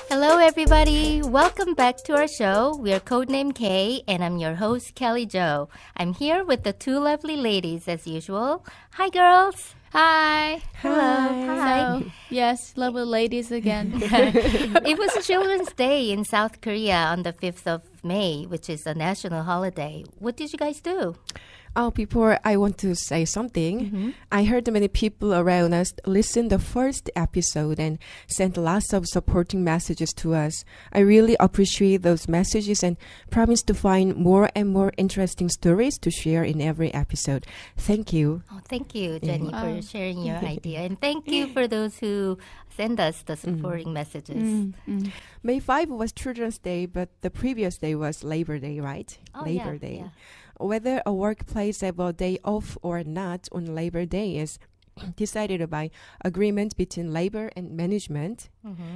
Hello everybody, welcome back to our show. We are Codename K and I'm your host Kelly Jo. I'm here with the two lovely ladies as usual. Hi girls. Hi. Hello. Hi. So, yes, lovely ladies again. It was Children's Day in South Korea on the 5th of May, which is a national holiday. What did you guys do? Oh, before I want to say something, I heard many people around us listen the first episode and sent lots of supporting messages to us. I really appreciate those messages and promise to find more and more interesting stories to share in every episode. Thank you. Oh, thank you, Jenny, for sharing your idea. And thank you for those who send us the supporting messages. May 5 was Children's Day, but the previous day was Labor Day, right? Oh, Labor yeah, Day. yeah. Whether a workplace have a day off or not on Labor Day is decided by agreement between labor and management.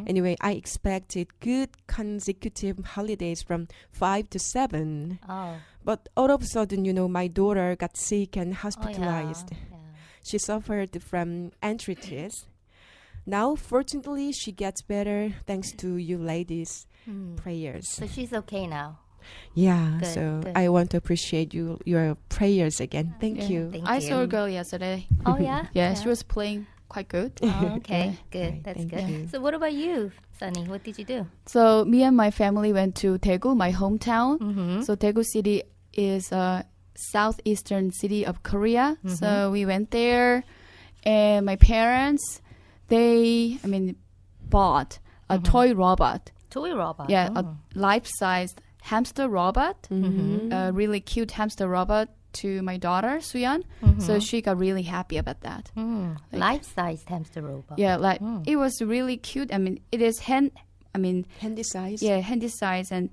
Anyway, I expected good consecutive holidays from 5 to 7. Oh. But all of a sudden, my daughter got sick and hospitalized. Oh, yeah. She suffered from arthritis. Now, fortunately, she gets better thanks to you ladies' prayers. So she's okay now. Yeah, Good, so good. I want to appreciate your prayers again. Thank you. Thank I you. saw a girl yesterday. Oh, yeah? Yeah, she was playing quite good. Oh, okay, good. Right, That's thank good. you. So what about you, Sunny? What did you do? So me and my family went to Daegu, my hometown. So Daegu City is a southeastern city of Korea. So we went there, and my parents, bought a toy robot. Toy robot. Yeah, a life-sized hamster robot, a really cute hamster robot to my daughter, Suyeon. So she got really happy about that. Life-sized hamster robot. Yeah, it was really cute. It is Handy size. yeah, handy size, and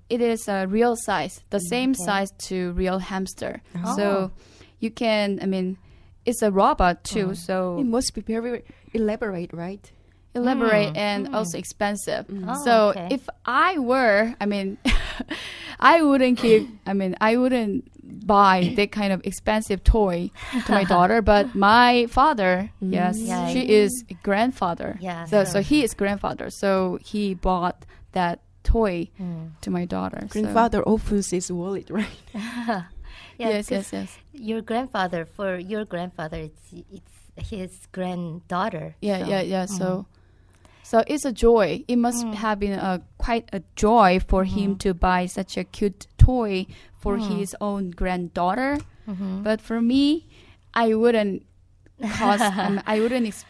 it is a real size, the same size to real hamster. So you can, it's a robot too, It so must be very elaborate, right? elaborate and also expensive. Oh, So okay. if I were, I wouldn't buy that kind of expensive toy to my daughter, but my father, yes, Yeah. she is a grandfather. Yeah, So he is grandfather. So he bought that toy to my daughter. So- Grandfather opens his wallet, right? Yeah, Yes, 'cause yes, yes. Your grandfather, for your grandfather, it's his granddaughter. Yeah. So it's a joy. It must have been quite a joy for him to buy such a cute toy for his own granddaughter. But for me, I wouldn't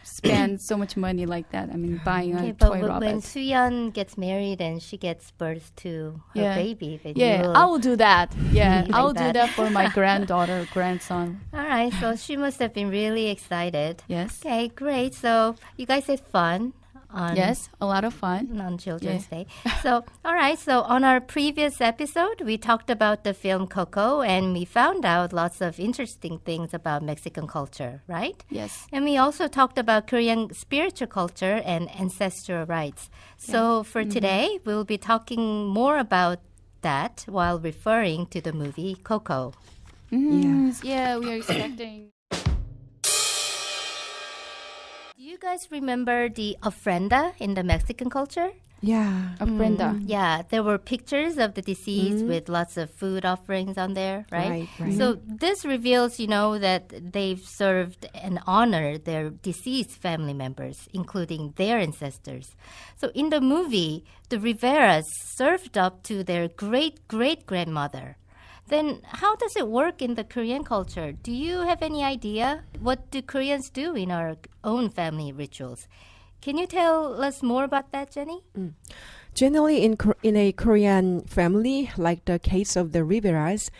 spend so much money like that. Buying Okay, a but toy when robot. Suyeon gets married and she gets birth to her baby, then Yeah, you'll... I will do that. Yeah, Like I will do that. that for my granddaughter, grandson. All right, so she must have been really excited. Yes. Okay, great. So you guys had fun on Yes, a lot of fun. on Children's Day. So, all right. So on our previous episode, we talked about the film Coco, and we found out lots of interesting things about Mexican culture, right? Yes. And we also talked about Korean spiritual culture and ancestral rites. So for today, we'll be talking more about that while referring to the movie Coco. Yeah, we are expecting. Do you guys remember the ofrenda in the Mexican culture? Yeah. Ofrenda. Yeah, there were pictures of the deceased with lots of food offerings on there, right? Right. So this reveals, that they've served and honored their deceased family members, including their ancestors. So in the movie, the Riveras served up to their great-great-grandmother. Then how does it work in the Korean culture? Do you have any idea? What do Koreans do in our own family rituals? Can you tell us more about that, Jenny? Generally, in a Korean family, like the case of the Riveras,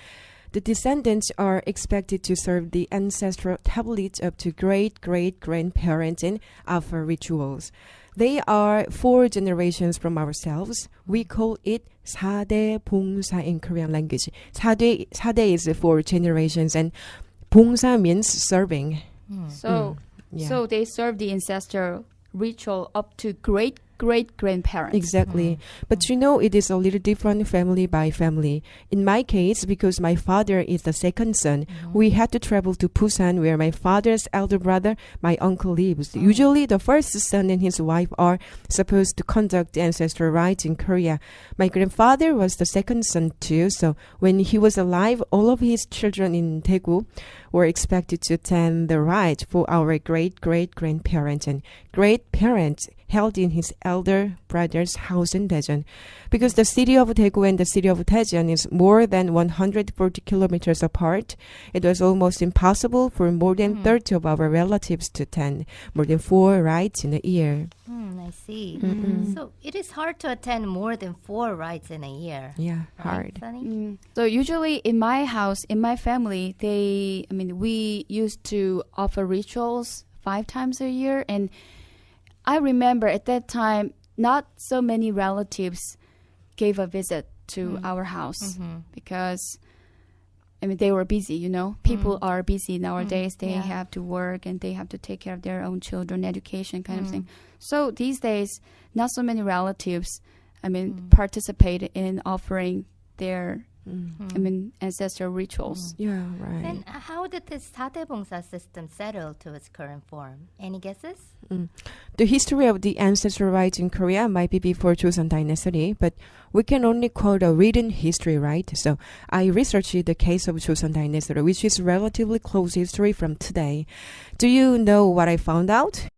the descendants are expected to serve the ancestral tablets up to great-great-grandparents in offer rituals. They are 4 generations from ourselves. We call it Sa-dae-bong-sa in Korean language. Sa-dae is 4 generations, and bong-sa means serving. So Yeah. so they serve the ancestral ritual up to great great-grandparents. Exactly. But you know, it is a little different family by family. In my case, because my father is the second son, we had to travel to Busan, where my father's elder brother, my uncle, lives. Usually, the first son and his wife are supposed to conduct the ancestral rites in Korea. My grandfather was the second son too, so when he was alive, all of his children in Daegu were expected to attend the rites for our great-great-grandparents and great-parents held in his elder brother's house in Daejeon. Because the city of Daegu and the city of Daejeon is more than 140 kilometers apart, it was almost impossible for more than 30 of our relatives to attend more than 4 rites in a year. I see. So it is hard to attend more than 4 rites in a year. Yeah, Right, hard. Sunny? So usually in my house, in my family, we used to offer rituals 5 times a year. And I remember at that time, not so many relatives gave a visit to our house because they were busy, you know. People are busy nowadays. They have to work and they have to take care of their own children, education kind of thing. So these days, not so many relatives, participate in offering their, ancestral rituals. Yeah, right. Then how did this Sa-dae-bong-sa system settle to its current form? Any guesses? The history of the ancestral rites in Korea might be before Joseon Dynasty, but we can only quote a written history, right? So I researched the case of Joseon Dynasty, which is relatively close history from today. Do you know what I found out?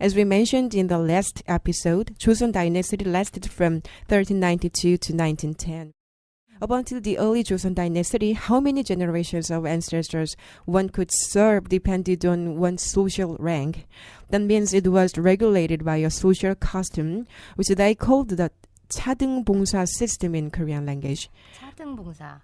As we mentioned in the last episode, Joseon Dynasty lasted from 1392 to 1910. Up until the early Joseon Dynasty, how many generations of ancestors one could serve depended on one's social rank. That means it was regulated by a social custom, which they called the Sa-dae-bong-sa system in Korean language. Sa-dae-bong-sa.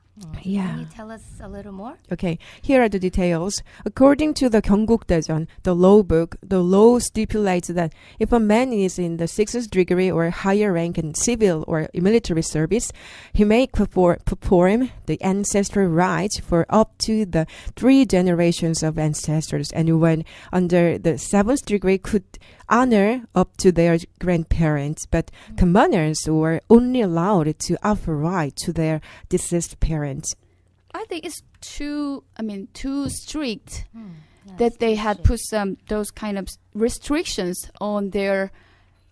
Yeah. Can you tell us a little more? Okay, here are the details. According to the Gyeongguk-daejeon, the law book, the law stipulates that if a man is in the 6th degree or higher rank in civil or military service, he may perform the ancestral rites for up to the 3 generations of ancestors. Anyone under the 7th degree could honor up to their grandparents, but commoners were only allowed to offer rites to their deceased parents. I think it's too strict that they had put those kind of restrictions on their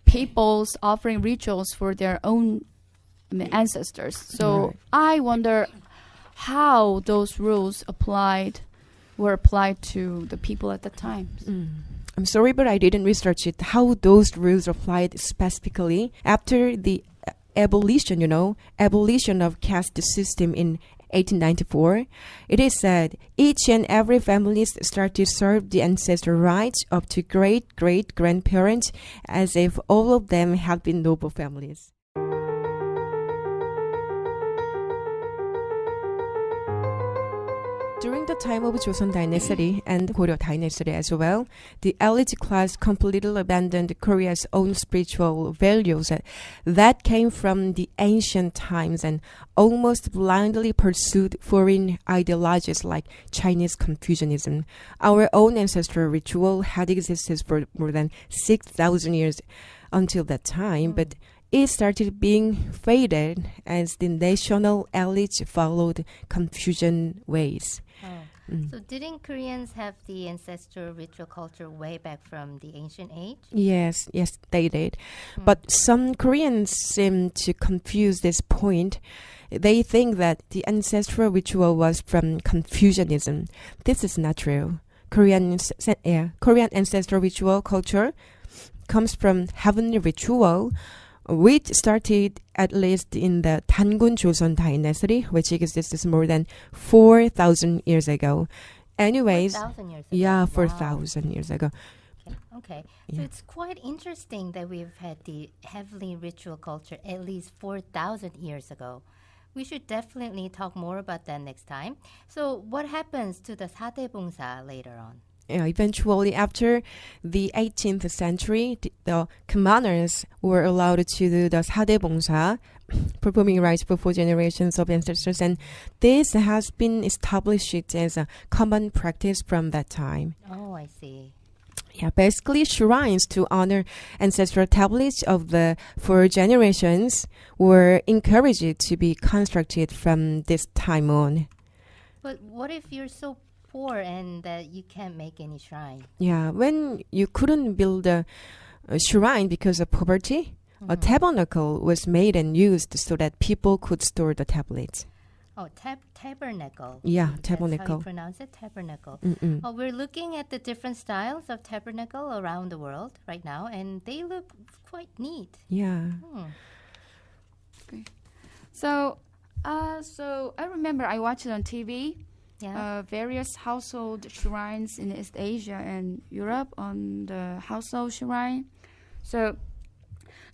people's offering rituals for their own ancestors. So Right. I wonder how those rules were applied to the people at the time. I'm sorry, but I didn't research it, how those rules applied specifically after the abolition of caste system in 1894. It is said each and every family started to serve the ancestral rites up to great-great-grandparents as if all of them had been noble families. During the time of Joseon Dynasty and Goryeo Dynasty as well, the elite class completely abandoned Korea's own spiritual values that came from the ancient times and almost blindly pursued foreign ideologies like Chinese Confucianism. Our own ancestral ritual had existed for more than 6,000 years until that time, but it started being faded as the national elite followed Confucian ways. So didn't Koreans have the ancestral ritual culture way back from the ancient age? Yes, they did. But some Koreans seem to confuse this point. They think that the ancestral ritual was from Confucianism. This is not true. Korean ancestral ritual culture comes from heavenly ritual, which started at least in the Dangun Joseon Dynasty, which exists more than 4,000 years ago. Anyways, 4,000 years ago. yeah, Wow. 4,000 years ago. Okay. So it's quite interesting that we've had the heavenly ritual culture at least 4,000 years ago. We should definitely talk more about that next time. So what happens to the Sa-dae-bong-sa later on? Eventually, after the 18th century, the commoners were allowed to do the Sa-dae-bong-sa, performing rites for 4 generations of ancestors, and this has been established as a common practice from that time. Oh, I see. Yeah, basically shrines to honor ancestral tablets of the 4 generations were encouraged to be constructed from this time on. But what if you're so poor and that you can't make any shrine? Yeah, when you couldn't build a shrine because of poverty, a tabernacle was made and used so that people could store the tablets. Oh, tabernacle. Yeah, That's how tabernacle. you pronounce it, tabernacle. Mm-mm. We're looking at the different styles of tabernacle around the world right now, and they look quite neat. Yeah. So I remember I watched it on TV. Yeah. Various household shrines in East Asia and Europe on the household shrine. So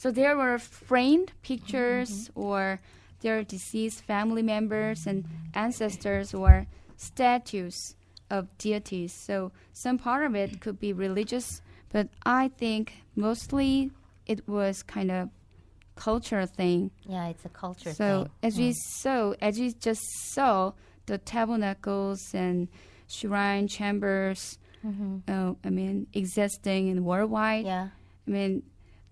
there were framed pictures or their deceased family members and ancestors or statues of deities. So some part of it could be religious, but I think mostly it was kind of cultural thing. Yeah, it's a culture So thing. as we just saw the tabernacles and shrine chambers, existing in worldwide. Yeah.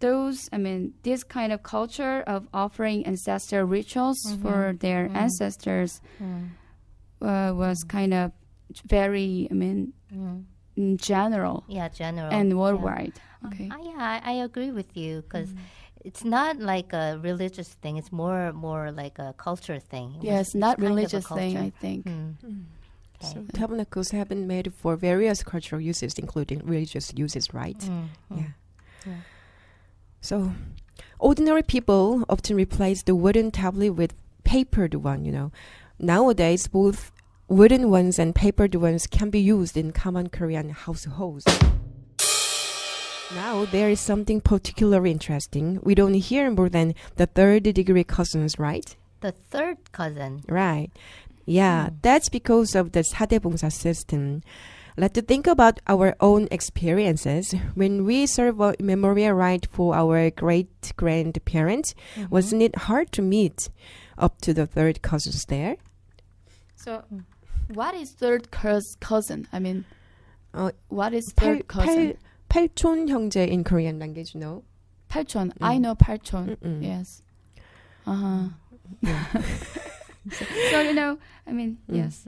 This kind of culture of offering ancestral rituals for their ancestors was kind of very, in general Yeah, general. and worldwide. Yeah. Okay. I agree with you because it's not like a religious thing. It's more like a culture thing. Yes, It's not kind of a religious thing, culture. I think. Okay. So tabernacles have been made for various cultural uses, including religious uses, right? Yeah. Yeah. So, ordinary people often replace the wooden tablet with papered one, Nowadays, both wooden ones and papered ones can be used in common Korean households. Now, there is something particularly interesting. We don't hear more than the third-degree cousins, right? The third cousin. Right. Yeah, that's because of the Sa-dae-bong-sa system. Let's think about our own experiences. When we serve a memorial rite for our great-grandparents, wasn't it hard to meet up to the third cousins there? So, what is third cousin? What is 팔, third cousin? 팔촌 형제 in Korean language, 팔촌. I know 팔촌. Mm-mm. Yes. So, yes.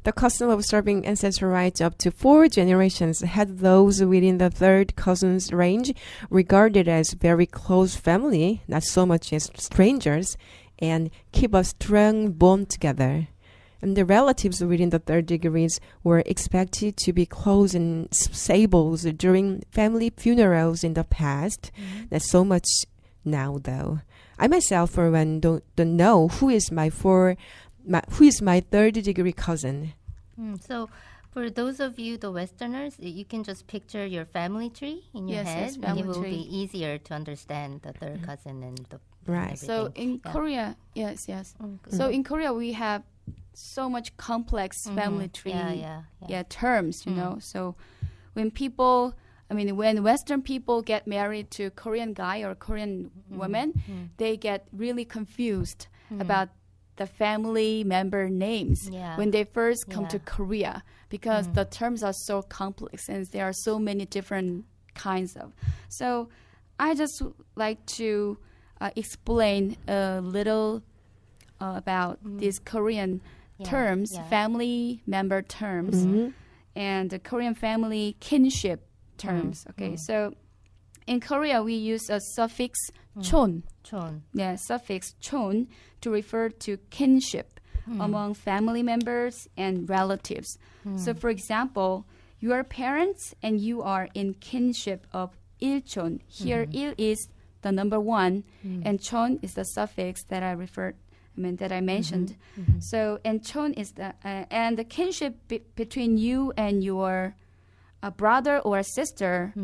The custom of serving ancestral rites up to 4 generations had those within the third cousins range regarded as very close family, not so much as strangers, and keep a strong bond together. And the relatives within the third degrees were expected to be close and stable during family funerals in the past. Not so much now, though. I myself, for one, don't know who is my third degree cousin. So, for those of you, the Westerners, you can just picture your family tree in your Yes, head, yes, and family it will tree. be easier to understand the third cousin and the Right. So everything. in Yeah. Korea, yes. So in Korea, we have so much complex family tree terms, So when people, when Western people get married to Korean guy or Korean woman, they get really confused about the family member names when they first come to Korea because the terms are so complex and there are so many different kinds of. So I just like to explain a little about these Korean terms, family member terms, and the Korean family kinship terms. Okay, so in Korea we use a suffix chon. chon. Yeah, suffix chon to refer to kinship among family members and relatives. So, for example, your parents and you are in kinship of ilchon. Here, il is the number 1, and chon is the suffix that I mentioned. So, and chon is the kinship between you and your brother or sister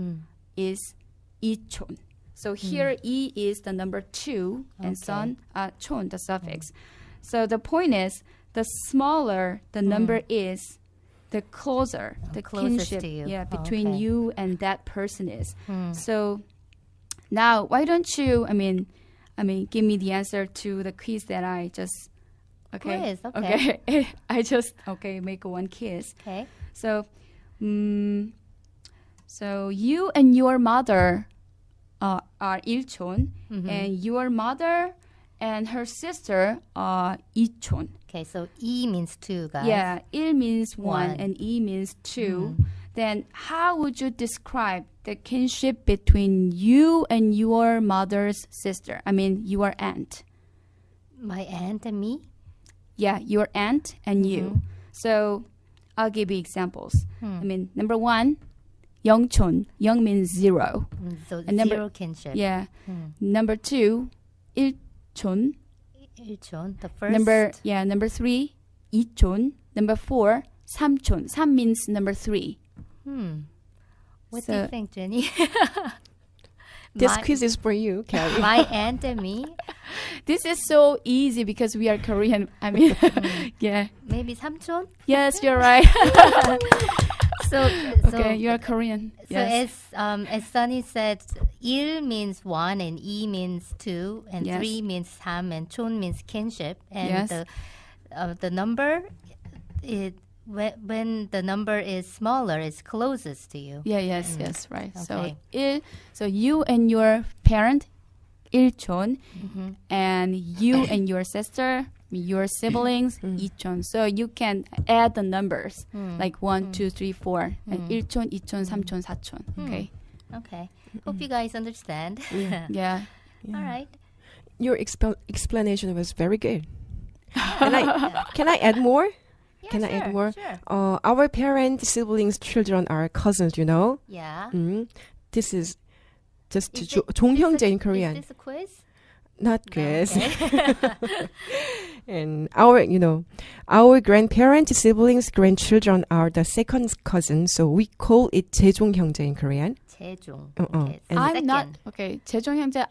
is ichon. So here, I is the number 2, and son, chon, the suffix. So the point is, the smaller the number is, the closer the closest kinship to you. between you and that person is. So now, why don't you, give me the answer to the quiz that I just, Quiz, okay. I just, make one quiz. Okay. So, So you and your mother are 일촌, and your mother and her sister are 이촌. Okay, so E means two, guys. Yeah, 일 means one, One. and E means two. Then how would you describe the kinship between you and your mother's sister? I mean, your aunt. My aunt and me? Yeah, your aunt and you. So I'll give you examples. I mean, number one, 영촌. 영 means zero. So And number- zero kinship. Yeah. Number two, 일촌. 일촌, the first. Number three, 이촌. Number four, 삼촌. 삼 means number three. What do you So- think, Jenny? This My- quiz is for you, Carrie. My aunt and me? This is so easy because we are Korean. I mean, yeah. Maybe 삼촌? Yes, you're right. So, Okay, you are Korean. So Yes. as Sunny said, 일 means one and E means two and Yes. three means 삼 and 촌 means kinship and Yes. the number when the number is smaller is closest to you. Yeah, yes, right. Okay. So you and your parent, 일촌, and you and your sister, your siblings, 이촌. So you can add the numbers like 1, 2, 3, 4, and 일촌, 이촌, 삼촌, 사촌. Okay. Okay. Hope you guys understand. Yeah. All right. Your explanation was very good. Can I add more? Yeah, Can I add sure, more? Sure. Our parents, siblings, children are cousins, you know? Yeah. This is just Is it- 종형제 in Is Korean. this a quiz? Not No, quiz. okay. And our grandparents, siblings, grandchildren are the second cousins, so we call it 재종형제 in Korean. 재종. Uh-uh. Okay, it's And- I'm not second. okay. 재종 형제.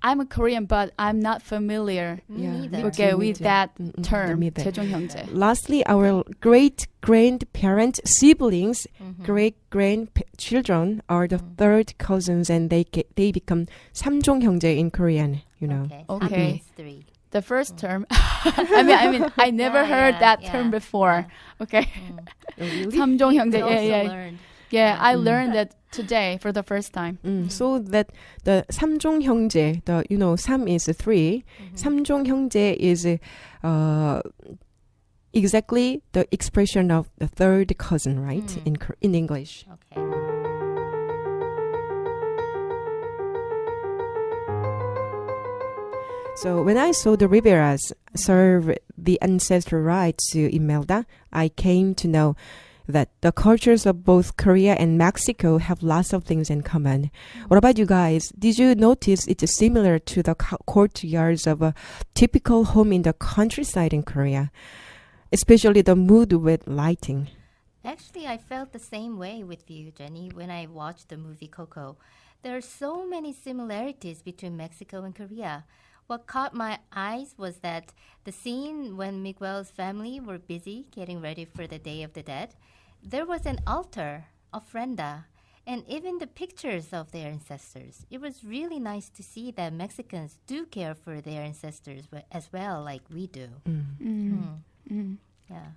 I'm a Korean, but I'm not familiar. Me Yeah, neither. me Okay, too, me with too. that Mm-mm, term, me neither. 재종 형제. Lastly, our great grandparents, siblings, great grandchildren are the third cousins, and they become 삼종형제 in Korean. You know. Okay. Okay. 삼 means three. The first term. I mean, I never heard that term before. Okay. Oh, really? 삼종 형제. We also Yeah. learned. Yeah, I learned that today for the first time. So that the 삼종형제, 삼 is three. 삼종형제 is exactly the expression of the third cousin, right? In English. Okay. So when I saw the Riveras serve the ancestral rites to Imelda, I came to know that the cultures of both Korea and Mexico have lots of things in common. What about you guys? Did you notice it's similar to the courtyards of a typical home in the countryside in Korea? Especially the mood with lighting. Actually, I felt the same way with you, Jenny, when I watched the movie Coco. There are so many similarities between Mexico and Korea. What caught my eyes was that the scene when Miguel's family were busy getting ready for the Day of the Dead, there was an altar, ofrenda, and even the pictures of their ancestors. It was really nice to see that Mexicans do care for their ancestors as well, like we do. Yeah.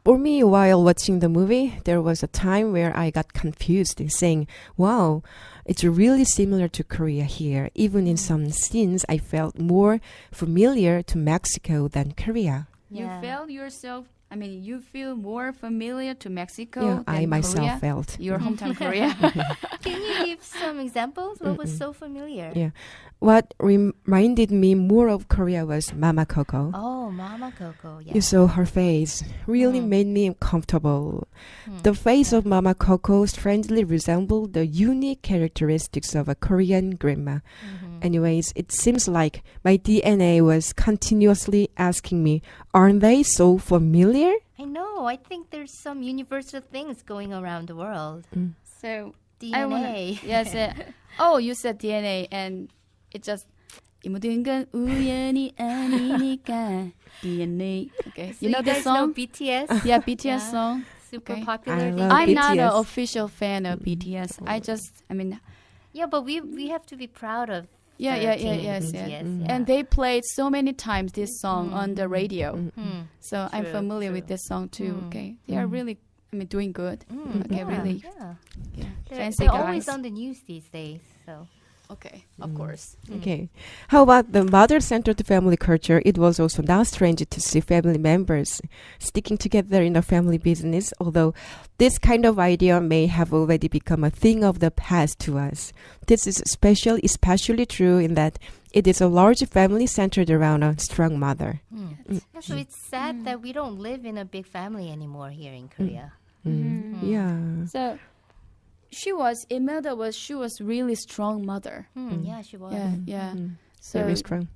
For me, while watching the movie, there was a time where I got confused, saying, wow, it's really similar to Korea here. Even in some scenes, I felt more familiar to Mexico than Korea. Yeah. You feel more familiar to Mexico Yeah, than I myself Korea? felt. Your hometown Korea? Can you give some examples? What was so familiar? Yeah. What reminded me more of Korea was Mama Coco. Oh, Mama Coco. Yeah. You saw her face. Really made me comfortable. The face of Mama Coco strangely resembled the unique characteristics of a Korean grandma. Anyways, it seems like my DNA was continuously asking me, aren't they so familiar? I know. I think there's some universal things going around the world. So DNA. Yes. You said DNA, and it just 이 모든 건 우연이 아니니까 DNA. Okay, So you know this song? BTS? Yeah, BTS Yeah. song. Super Okay. popular. I these love I'm days. not an BTS. official fan of BTS. Yeah, but we have to be proud of Yeah, the yeah, team yes, BTS. yeah. Yeah. And they played so many times this song on the radio. So I'm True, familiar true. with this song too. Okay, they are really, doing good. Okay, yeah, really. Yeah. fancy they're guys. always on the news these days. So Okay, of course. Okay. How about the mother-centered family culture? It was also not strange to see family members sticking together in a family business, although this kind of idea may have already become a thing of the past to us. This is especially true in that it is a large family centered around a strong mother. Yeah, so it's sad that we don't live in a big family anymore here in Korea. Yeah. So she was really strong mother. Yeah, she was. Yeah. So Very strong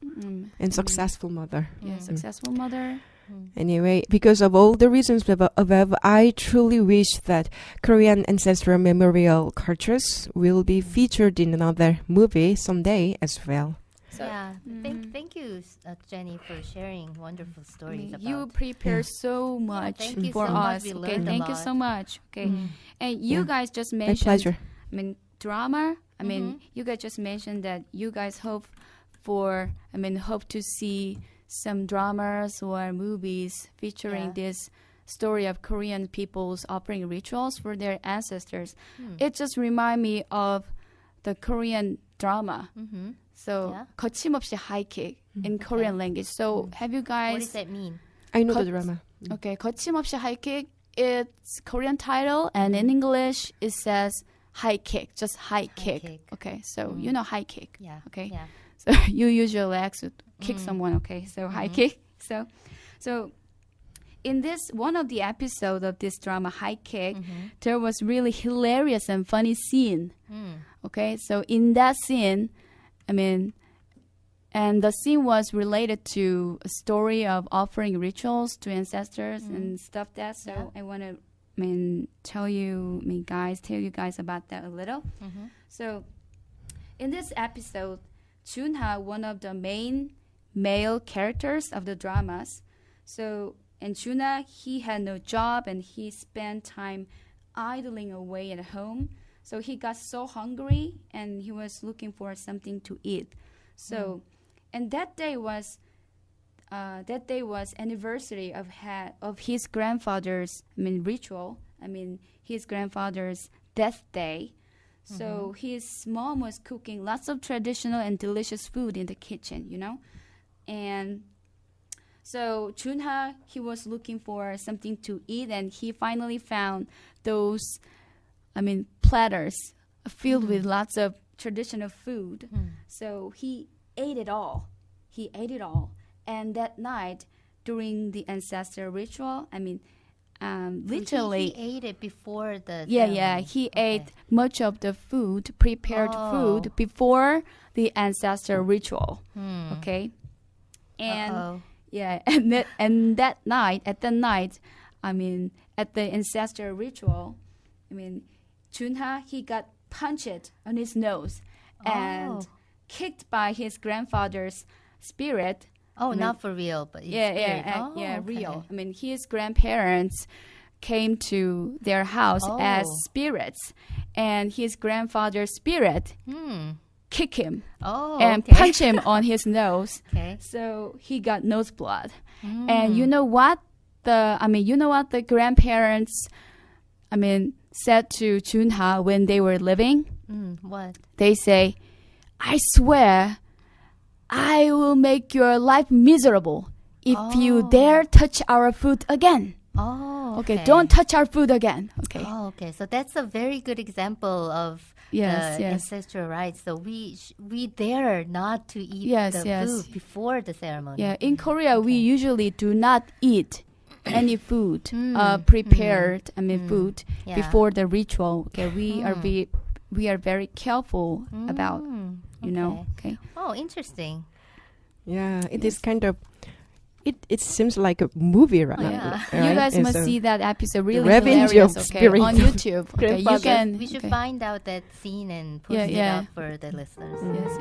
and successful mother. yeah, successful mother. Anyway, because of all the reasons above, I truly wish that Korean ancestral memorial cultures will be featured in another movie someday as well. So, Yeah, thank you, Jenny, for sharing wonderful stories about. you prepare so much thank you for so much. us. We Okay, learned a thank you lot. so much. Okay, and you guys just My mentioned. pleasure. I mean, drama. I mean, you guys just mentioned that you guys hope to see some dramas or movies featuring this story of Korean people's offering rituals for their ancestors. It just remind me of the Korean drama. So, 거침없이 Highkick in Korean language. So, have you guys? What does that mean? I know the drama. Okay, 거침없이 Highkick. It's Korean title, and in English it says Highkick, just Highkick. Highkick. Okay, so you know Highkick. Yeah. Okay. Yeah. So you use your legs to kick someone. Okay, so Highkick. So in this one of the episodes of this drama Highkick, there was really hilarious and funny scene. Okay, so in that scene, and the scene was related to a story of offering rituals to ancestors and stuff that. So I want to, tell you guys about that a little. So in this episode, Junha, one of the main male characters of the dramas. So, and Junha, he had no job and he spent time idling away at home. So he got so hungry and he was looking for something to eat. So, and that day was anniversary of his grandfather's ritual. His grandfather's death day. So his mom was cooking lots of traditional and delicious food in the kitchen, and so Junha, he was looking for something to eat, and he finally found those, platters filled with lots of traditional food. So he ate it all. And that night, during the ancestral ritual, literally, he ate it before the yeah, he ate much of the prepared food before the ancestral ritual. Okay, and at the ancestral ritual, Junha, he got punched on his nose and kicked by his grandfather's spirit. Not for real, but real. His grandparents came to their house as spirits, and his grandfather's spirit kicked him and punched him on his nose. So he got nose blood. And you know what the grandparents said to Junha when they were living? What? They say, "I swear I will make your life miserable if you dare touch our food again." Okay, don't touch our food again. Okay. Okay. So that's a very good example of ancestral rites. So we dare not to eat food before the ceremony. Yeah, in Korea we usually do not eat any food prepared. Food before the ritual. Okay, we are very careful about. Okay. Oh, interesting. Yeah, it is kind of. It seems like a movie, right? You guys must see that episode. Really Revenge hilarious. of Okay, Spirit. on YouTube. Okay, you can. We should find out that scene and post it up for the listeners. Yes.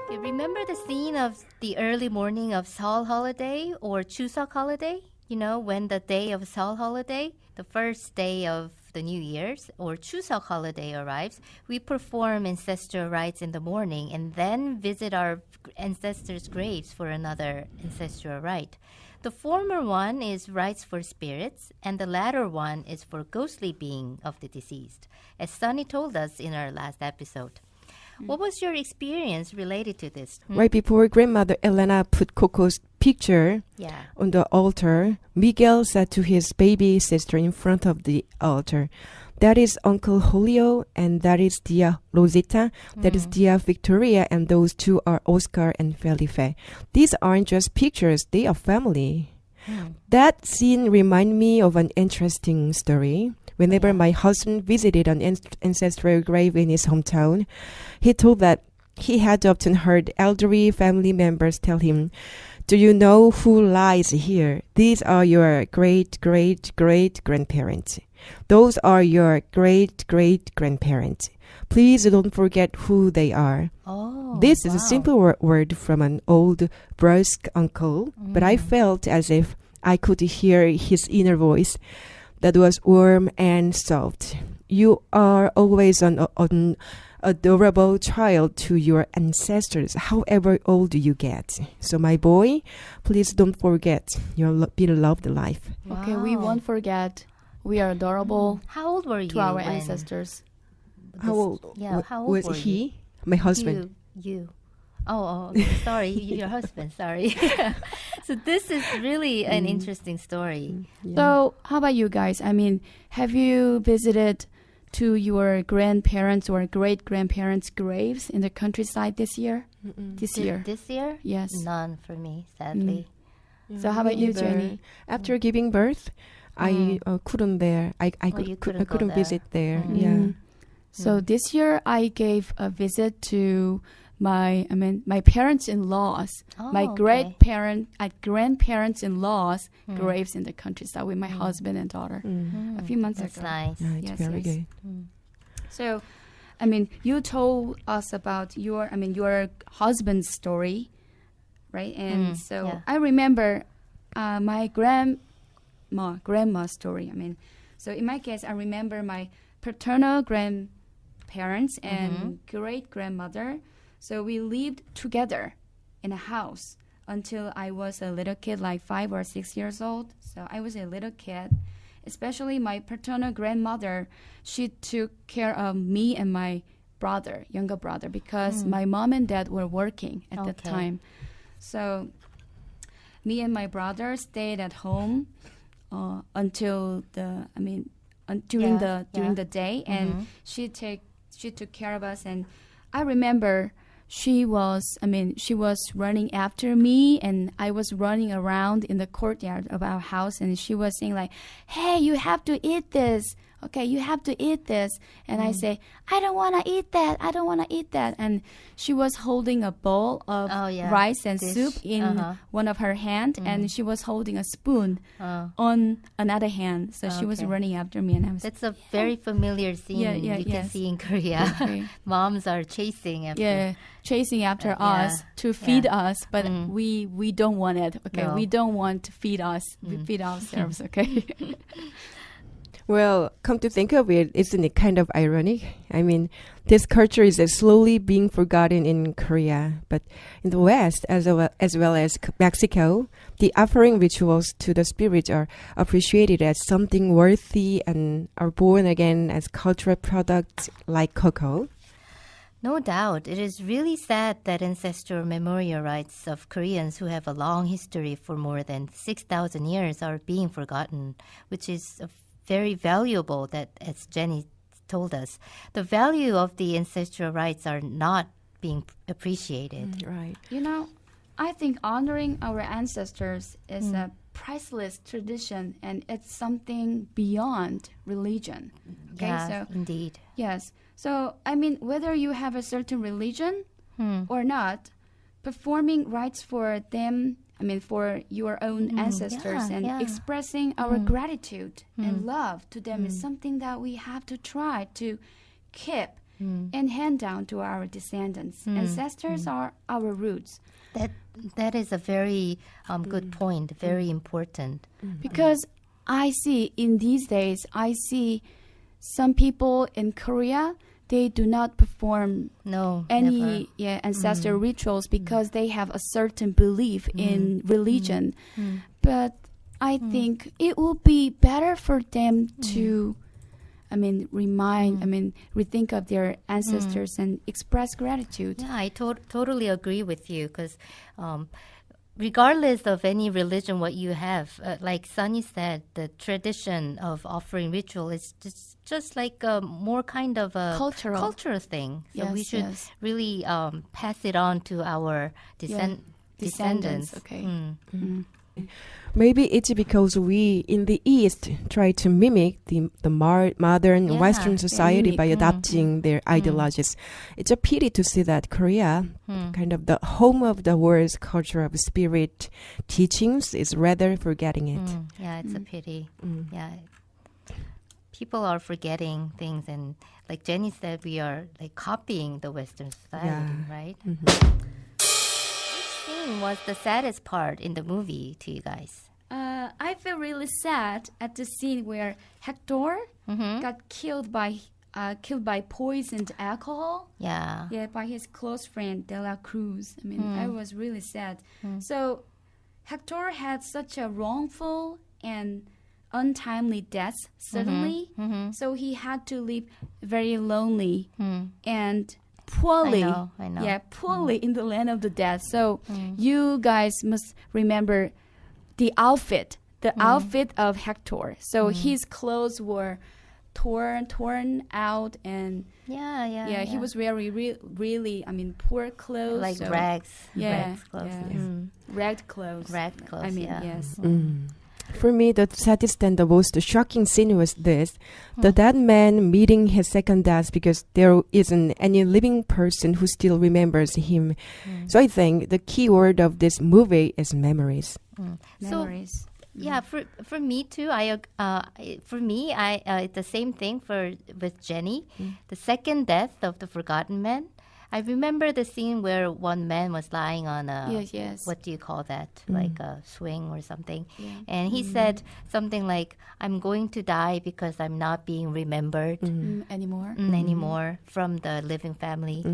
Okay, remember the scene of the early morning of Seoul holiday or Chuseok holiday? When the day of Seoul holiday, the first day of the New Year's or Chuseok holiday arrives, we perform ancestral rites in the morning and then visit our ancestors' graves for another ancestral rite. The former one is rites for spirits, and the latter one is for ghostly being of the deceased, as Sunny told us in our last episode. What was your experience related to this? Right before grandmother Elena put Coco's picture on the altar, Miguel said to his baby sister in front of the altar, "That is Uncle Julio, and that is Tia Rosita, that is Tia Victoria, and those two are Oscar and Felipe. These aren't just pictures, they are family." That scene reminded me of an interesting story. Whenever my husband visited an ancestral grave in his hometown, he told that he had often heard elderly family members tell him, "Do you know who lies here? These are your great-great-great-grandparents. Those are your great-great-grandparents. Please don't forget who they are." This is a simple word from an old, brusque uncle, but I felt as if I could hear his inner voice that was warm and soft. "You are always an adorable child to your ancestors, however old you get. So my boy, please don't forget your beloved life." Okay, we won't forget. We are adorable How old were you to our when ancestors. How old, how old was were he? you? My husband. You. Okay. Sorry, your husband. Sorry. So this is really an interesting story. So, how about you guys? I mean, have you visited to your grandparents or great-grandparents' graves in the countryside this year? This year? This year? Yes. None for me, sadly. So, how about you, Neither. Jenny? After giving birth, I couldn't there. I you couldn't go there. visit there. Yeah. So this year I gave a visit to my parents-in-laws, my grandparents-in-laws graves in the countryside with my husband and daughter a few months That's ago. nice. Yeah, it's very good. So, I mean, you told us about your husband's story, right? And so I remember my grandma's story. I mean, so in my case, I remember my paternal grandparents and great-grandmother. So we lived together in a house until I was a little kid, like 5 or 6 years old. So I was a little kid. Especially my paternal grandmother, she took care of me and my brother, younger brother, because my mom and dad were working at that time. So me and my brother stayed at home until during the day, and she took care of us. And I remember she was running after me, and I was running around in the courtyard of our house, and she was saying like, "Hey, you have to eat this. Okay, you have to eat this." And I say, "I don't want to eat that. I don't want to eat that." And she was holding a bowl of rice and soup in one of her hand, and she was holding a spoon on another hand. So she was running after me, and I was. That's a very familiar scene you can see in Korea. Okay. Moms are chasing after. Chasing after us to feed us, but we don't want it. Okay, we don't want to feed us. We feed ourselves. Okay. Well, come to think of it, isn't it kind of ironic? I mean, this culture is slowly being forgotten in Korea, but in the West, as well as Mexico, the offering rituals to the spirits are appreciated as something worthy and are born again as cultural products like Coco. No doubt. It is really sad that ancestral memorial rites of Koreans who have a long history for more than 6,000 years are being forgotten, which is very valuable that, as Jenny told us, the value of the ancestral rites are not being appreciated. Right. You know, I think honoring our ancestors is a priceless tradition, and it's something beyond religion. Okay, Yeah, indeed. Yes. So, I mean, whether you have a certain religion or not, performing rites for them, for your own ancestors and expressing our gratitude and love to them is something that we have to try to keep and hand down to our descendants. Ancestors are our roots. That is a very good point, very important. Because I see in these days, some people in Korea, they do not perform No, any ancestral rituals because they have a certain belief in religion. But I think it will be better for them to, rethink of their ancestors and express gratitude. Yeah, I totally agree with you because regardless of any religion, what you have, like Sunny said, the tradition of offering ritual is just like a more kind of a cultural thing. So we should really pass it on to our descendants. Okay. Maybe it's because we in the East try to mimic the modern Western society by adopting their ideologies. It's a pity to see that Korea, kind of the home of the world's culture of spirit teachings, is rather forgetting it. Yeah, it's a pity. Yeah, people are forgetting things, and like Jenny said, we are like copying the Western society, right? Which scene was the saddest part in the movie to you guys? I feel really sad at the scene where Hector got killed by poisoned alcohol. Yeah. Yeah, by his close friend De La Cruz. I was really sad. So Hector had such a wrongful and untimely death suddenly. So he had to live very lonely and poorly. I know. Yeah, poorly in the land of the dead. So you guys must remember the outfit of Hector. So his clothes were torn out, and he was wearing really poor clothes, like so rags. Ragged clothes. Yes. For me, the saddest and the most shocking scene was this. The dead man meeting his second death because there isn't any living person who still remembers him. So I think the key word of this movie is memories. Memories. Yeah, for me too. It's the same thing with Jenny. The second death of the forgotten man. I remember the scene where one man was lying on a what do you call that? Like a swing or something. Yeah. And he said something like, "I'm going to die because I'm not being remembered anymore from the living family."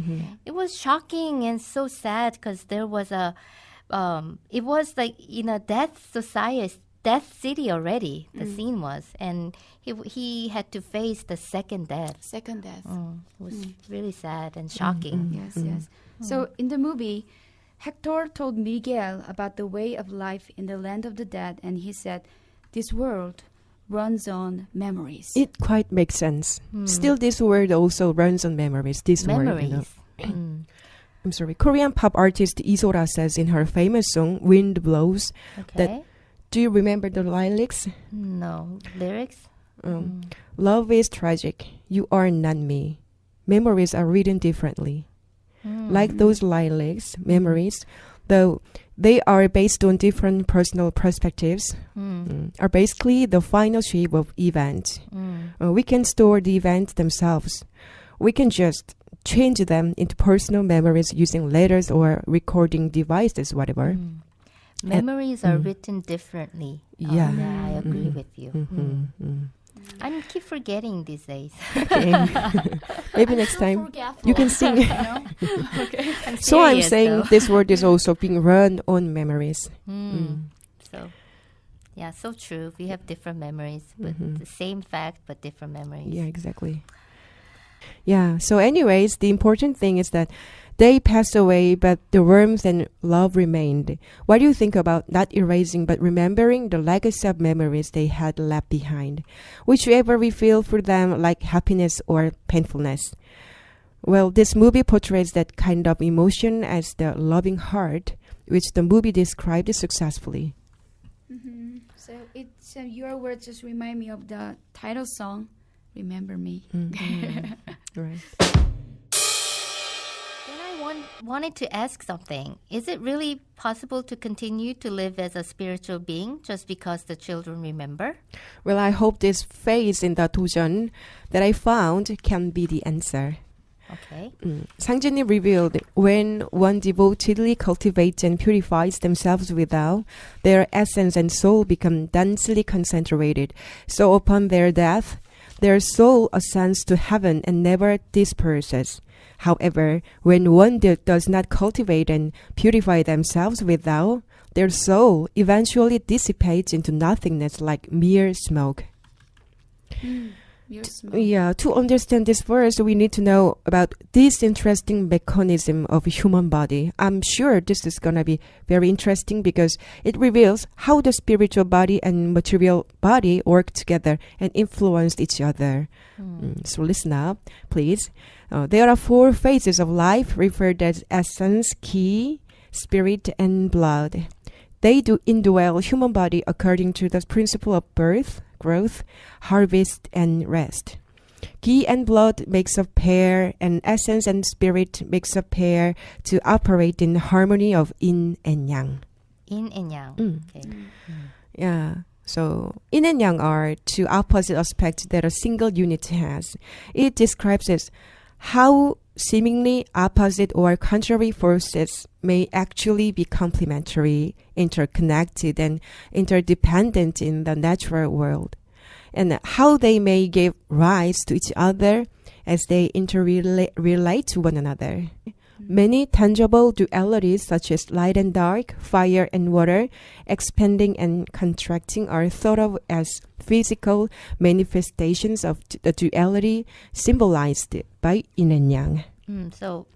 It was shocking and so sad because there was it was like in a death city already, the scene was. And he had to face the second death. It was really sad and shocking. Yes. So in the movie, Hector told Miguel about the way of life in the land of the dead, and he said, "This world runs on memories." It quite makes sense. Still, this world also runs on memories. I'm sorry. Korean pop artist Isora says in her famous song "Wind Blows" that. Do you remember the lyrics? No. Lyrics? Love is tragic. You are not me. Memories are written differently. Like those lyrics, memories, though they are based on different personal perspectives, are basically the final shape of events. We can store the events themselves. We can just change them into personal memories using letters or recording devices, whatever. Memories are written differently. Yeah. I agree with you. I keep forgetting these days. Okay. Maybe next time you can sing. Okay. So I'm saying this world is also being run on memories. So, yeah, so true. We have different memories, but the same fact, but different memories. Yeah, exactly. Yeah. So anyways, the important thing is that they passed away, but the warmth and love remained. What do you think about not erasing but remembering the legacy of memories they had left behind, whichever we feel for them, like happiness or painfulness? Well, this movie portrays that kind of emotion as the loving heart, which the movie described successfully. So it's your words just remind me of the title song, "Remember Me." Right. Wanted to ask something. Is it really possible to continue to live as a spiritual being just because the children remember? Well, I hope this phase in the 도전 that I found can be the answer. Okay. 상진이 revealed when one devotedly cultivates and purifies themselves without, their essence and soul become densely concentrated. So upon their death, Their soul ascends to heaven and never disperses. However, when one does not cultivate and purify themselves without, their soul eventually dissipates into nothingness like mere smoke. Yeah, to understand this verse, we need to know about this interesting mechanism of human body. I'm sure this is going to be very interesting because it reveals how the spiritual body and material body work together and influence each other. So listen up, please. There are 4 phases of life referred as essence, ki, spirit, and blood. They do indwell human body according to the principle of birth, growth, harvest, and rest. Ki and blood makes a pair, and essence and spirit makes a pair to operate in harmony of yin and yang. Yin and yang. Okay. Yeah. So yin and yang are 2 opposite aspects that a single unit has. It describes as how seemingly opposite or contrary forces may actually be complementary, interconnected, and interdependent in the natural world, and how they may give rise to each other as they interrelate to one another. Many tangible dualities such as light and dark, fire and water, expanding and contracting are thought of as physical manifestations of the duality symbolized by yin and yang. So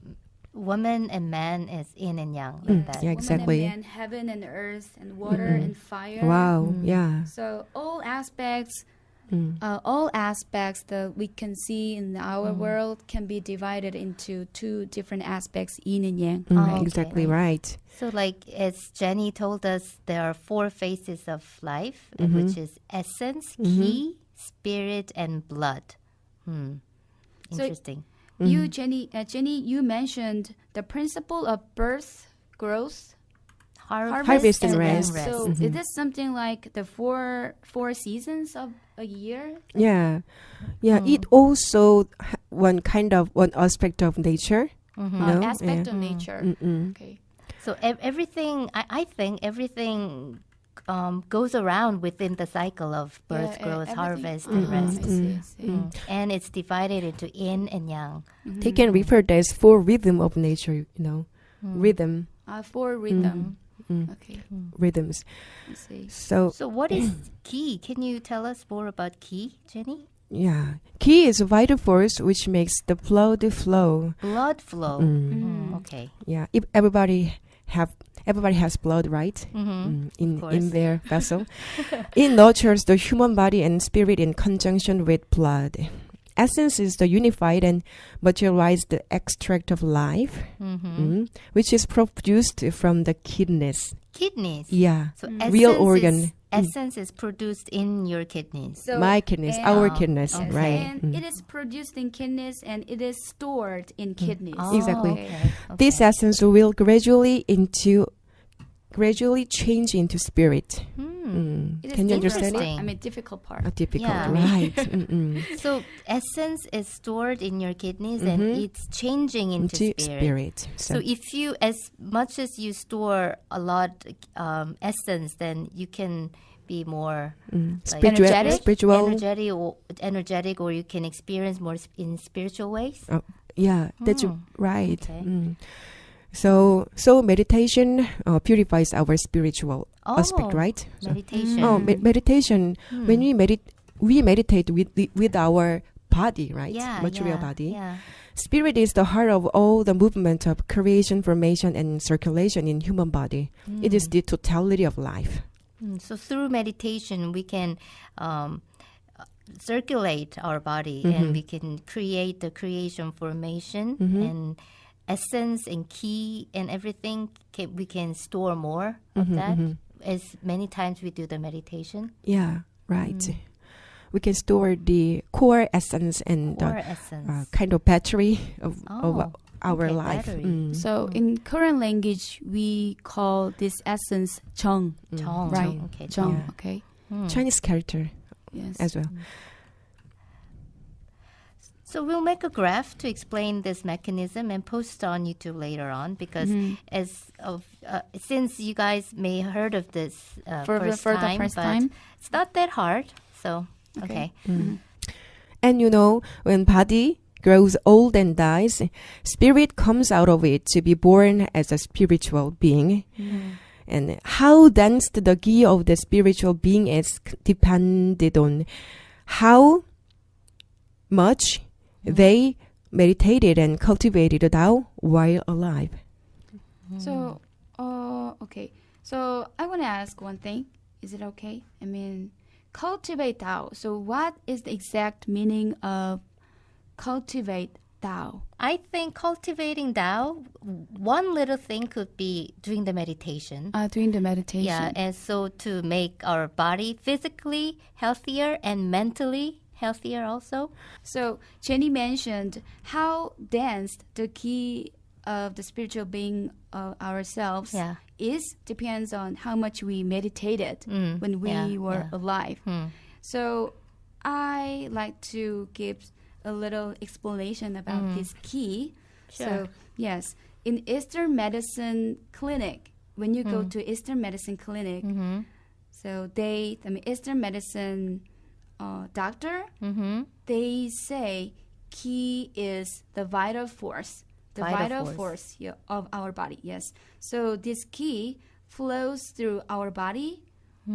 woman and man is yin and yang. Like that. Yeah, exactly. Woman and man, heaven and earth, and water and fire. Wow, yeah. So all aspects that we can see in our world can be divided into 2 different aspects, yin and yang. Okay. Exactly right. So like as Jenny told us, there are 4 phases of life, which is essence, ki, spirit, and blood. Interesting. You, Jenny, you mentioned the principle of birth, growth, Harvest and rest. So is this something like the four seasons of a year? Yeah. It also one aspect of nature. Aspect of nature. Okay. So everything, I think everything goes around within the cycle of birth, growth, harvest, and rest. I see. And it's divided into yin and yang. They can refer to as 4 rhythm of nature, rhythm. 4 rhythm. Okay. Rhythms. I see. So what is ki? Can you tell us more about ki, Jenny? yeah, ki is a vital force which makes the blood flow. Blood flow. Okay. Yeah, if everybody has blood, right? In their vessel. It nurtures the human body and spirit in conjunction with blood. Essence is the unified and materialized extract of life, which is produced from the kidneys. Kidneys. Yeah, So real organ. Essence is produced in your kidneys. So My kidneys, our kidneys, okay. right? And it is produced in kidneys and it is stored in kidneys. Exactly. Okay. This essence will gradually change into spirit. It is Can you understand it? interesting. I mean, difficult part. Difficult, Yeah. right? So essence is stored in your kidneys and it's changing into spirit. So, So if you, as much as you store a lot essence, then you can be more like energetic, or you can experience more in spiritual ways. yeah, that's right. Okay. So meditation purifies our spiritual aspect, right? Meditation. Meditation. When we meditate with our body, right? Yeah, Material yeah, body. yeah. Spirit is the heart of all the movement of creation, formation, and circulation in human body. It is the totality of life. So through meditation, we can circulate our body and we can create the creation, formation, and essence and ki and everything. We can store more of that as many times we do the meditation. Yeah, right. We can store the core essence and kind of battery of our life. So in current language, we call this essence Jung. Right. Okay. Jung. Yeah. Okay. Chinese character Yes. as well. So we'll make a graph to explain this mechanism and post on YouTube later on because since you guys may have heard of this For the first time. it's not that hard. So okay. And when body grows old and dies, spirit comes out of it to be born as a spiritual being. And how dense the gi of the spiritual being is depended on how much they meditated and cultivated the Tao while alive. So, okay. So I want to ask one thing. Is it okay? I mean, cultivate Tao. So what is the exact meaning of cultivate Tao? I think cultivating Tao, one little thing could be doing the meditation. Doing the meditation. Yeah, and so to make our body physically healthier and mentally healthier also. So Jenny mentioned how dense the key of the spiritual being of ourselves is depends on how much we meditated when we were alive. So I like to give a little explanation about this key. Sure. So yes, in Eastern medicine clinic, when you go to Eastern medicine clinic, so Eastern medicine doctor, they say ki is the vital force. The vital force of our body, yes. So this ki flows through our body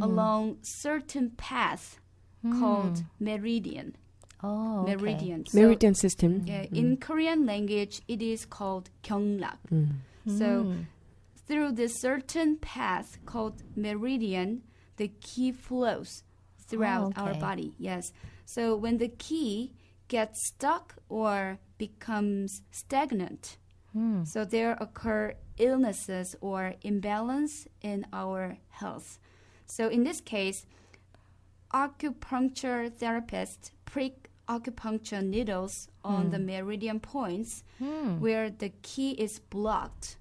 along certain path called meridian. Oh, okay. Meridian. Meridian system. Yeah, in Korean language, it is called 경락. So through this certain path called meridian, the ki flows throughout our body. Yes. So when the ki gets stuck or becomes stagnant, so there occur illnesses or imbalance in our health. So in this case, acupuncture therapists prick acupuncture needles on the meridian points where the ki is blocked,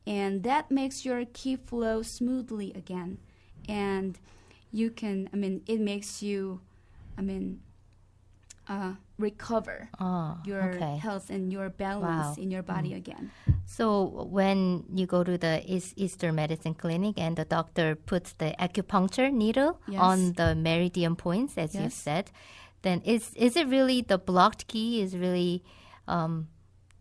and that makes your ki flow smoothly again. And you can, it makes you, recover your health and your balance in your body again. So when you go to the Eastern medicine clinic and the doctor puts the acupuncture needle on the meridian points, as you said, then is it really the blocked ki is really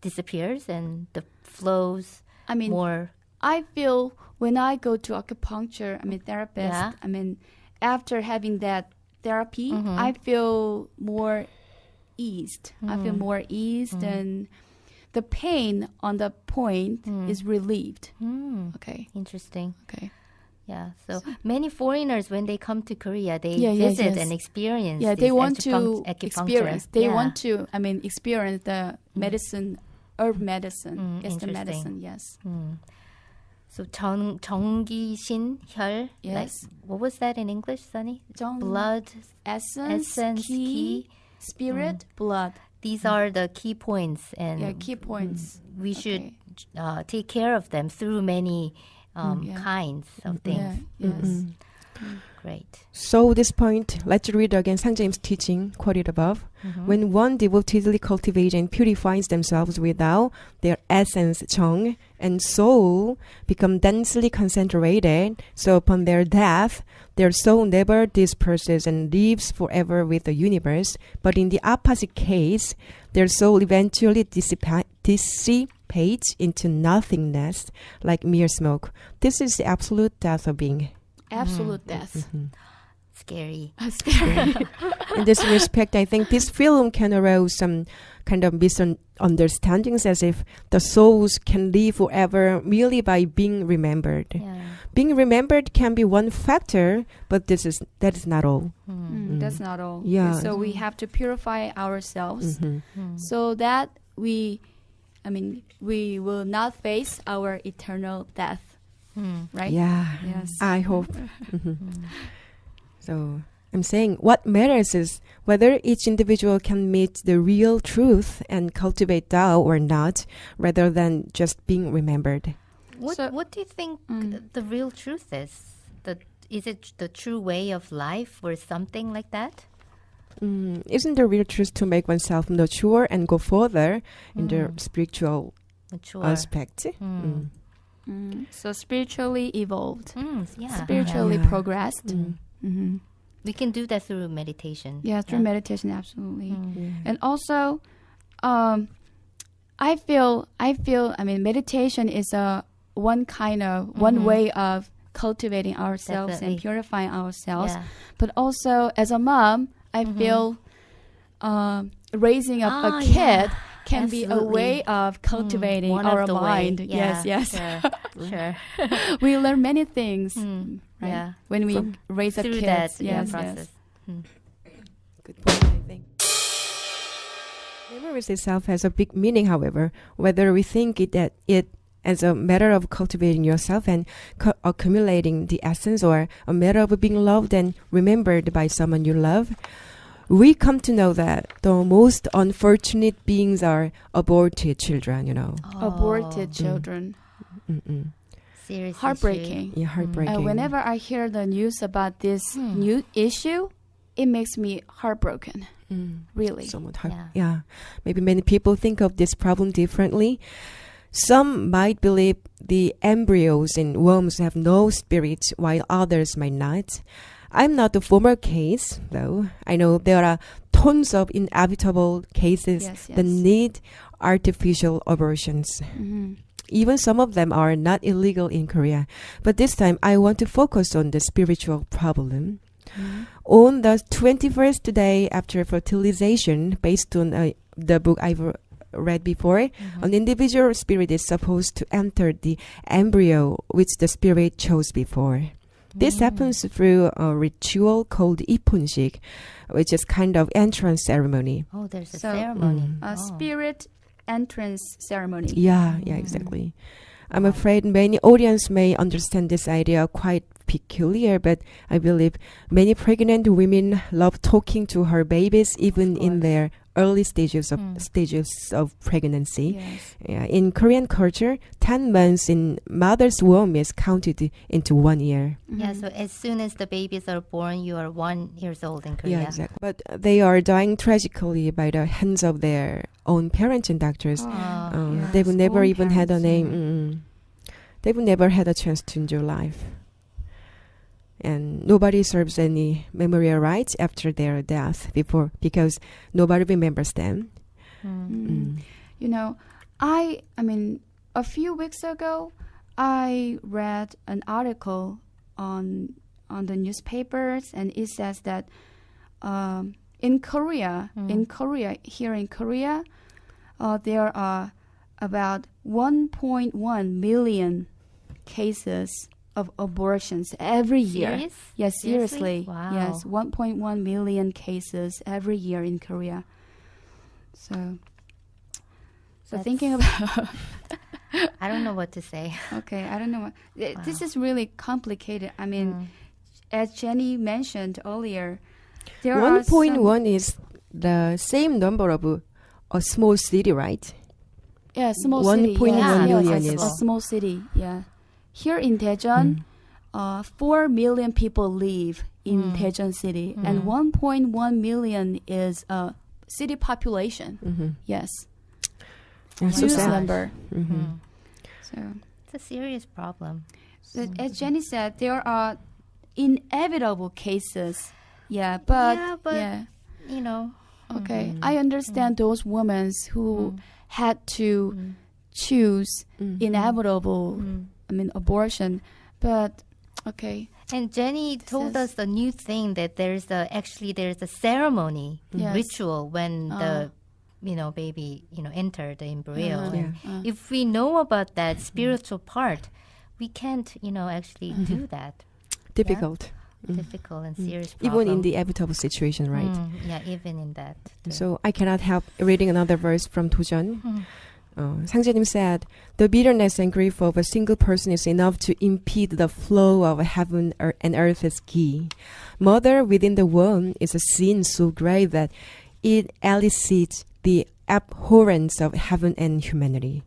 disappears and the flows more? I feel when I go to acupuncture, therapist, after having that therapy, I feel more eased. I feel more eased and the pain on the point is relieved. Okay. Interesting. Okay. Yeah. So many foreigners, when they come to Korea, they visit and experience. Yeah, they want to acupuncture. experience. They want to, experience the medicine, herb medicine, Eastern medicine. Yes. So 정기신혈, like what was that in English, Sunny? Blood, essence, ki, spirit, blood. These are the key points, and key points. We should take care of them through many kinds of things. Yes. Great. So this point, let's read again Sang-James' teaching quoted above. When one devotedly cultivates and purifies themselves without their essence, 정, and soul become densely concentrated, so upon their death, their soul never disperses and lives forever with the universe. But in the opposite case, their soul eventually dissipates into nothingness like mere smoke. This is the absolute death of being. Absolute death. Scary. In this respect, I think this film can arouse some kind of misunderstandings, as if the souls can live forever merely by being remembered. Yeah. Being remembered can be one factor, but that is not all. That's not all. Yeah. So we have to purify ourselves so that we will not face our eternal death. Right? Yeah. Yes. I hope. So I'm saying what matters is whether each individual can meet the real truth and cultivate Tao or not, rather than just being remembered. What do you think the real truth is? Is it the true way of life or something like that? Isn't the real truth to make oneself mature and go further in the spiritual aspect? So spiritually evolved, Yeah. spiritually progressed. We can do that through meditation. Yeah, through meditation, absolutely. Mm. And also, I feel. I mean, meditation is one way of cultivating ourselves Definitely. and purifying ourselves. Yeah. But also, as a mom, I feel raising up a kid yeah. can be a Absolutely. way of cultivating One our of the mind. way. Yeah, Yes. Sure. We learn many things right? Yeah. when we raise a Through kid. that Yes, process. Good point, I think. Memories itself has a big meaning, however, whether we think it as a matter of cultivating yourself and accumulating the essence, or a matter of being loved and remembered by someone you love. We come to know that the most unfortunate beings are aborted children, Aborted children. Mm-mm. Serious Heartbreaking. Yeah, heartbreaking. Whenever I hear the news about this new issue, it makes me heartbroken. Really. Somewhat Yeah. yeah. Maybe many people think of this problem differently. Some might believe the embryos in wombs have no spirit, while others might not. I'm not the former case, though. I know there are tons of inevitable cases that need artificial abortions. Even some of them are not illegal in Korea. But this time, I want to focus on the spiritual problem. On the 21st day after fertilization, based on the book I've read before, an individual spirit is supposed to enter the embryo which the spirit chose before. This happens through a ritual called ipunshik, which is kind of entrance ceremony. Oh, there's a ceremony. A spirit entrance ceremony. Yeah, exactly. I'm afraid many audience may understand this idea quite peculiar, but I believe many pregnant women love talking to her babies even in their early stages of pregnancy. Yes. Yeah, in Korean culture, 10 months in mother's womb is counted into 1 year. Yeah, so as soon as the babies are born, you are 1 year old in Korea. Yeah, exactly. But they are dying tragically by the hands of their own parents and doctors. They've never even had a name. They've never had a chance to enjoy life. And nobody serves any memorial rites after their death because nobody remembers them. You know, I mean, a few weeks ago, I read an article on the newspapers, and it says that in Korea, here in Korea, there are about 1.1 million cases of abortions every year. Serious? Yes, seriously. Wow. Yes, 1.1 million cases every year in Korea. So thinking about I don't know what to say. okay, I don't know. This is really complicated. I mean, as Jenny mentioned earlier, there 1.1 is the same number of a small city, right? Yeah, small 1.1 city. million Yes, is a small city. Yeah, here in Daejeon, 4 million people live in Daejeon City, and 1.1 million is city population. Yes, Yeah, so huge sad. number. So, It's a serious problem. as Jenny said, there are inevitable cases. Yeah, but You know. okay, I understand those women who had to choose inevitable, abortion. But okay, And Jenny told us a new thing that there's a ceremony ritual when the baby enter the embryo. And if we know about that spiritual part, we can't actually do that. Difficult. Difficult and serious problem. Even in the inevitable situation, right? Yeah, even in that. too. So I cannot help reading another verse from 도전. 상제님 said, the bitterness and grief of a single person is enough to impede the flow of heaven and earth's key. Mother within the womb is a sin so great that it elicits the abhorrence of heaven and humanity.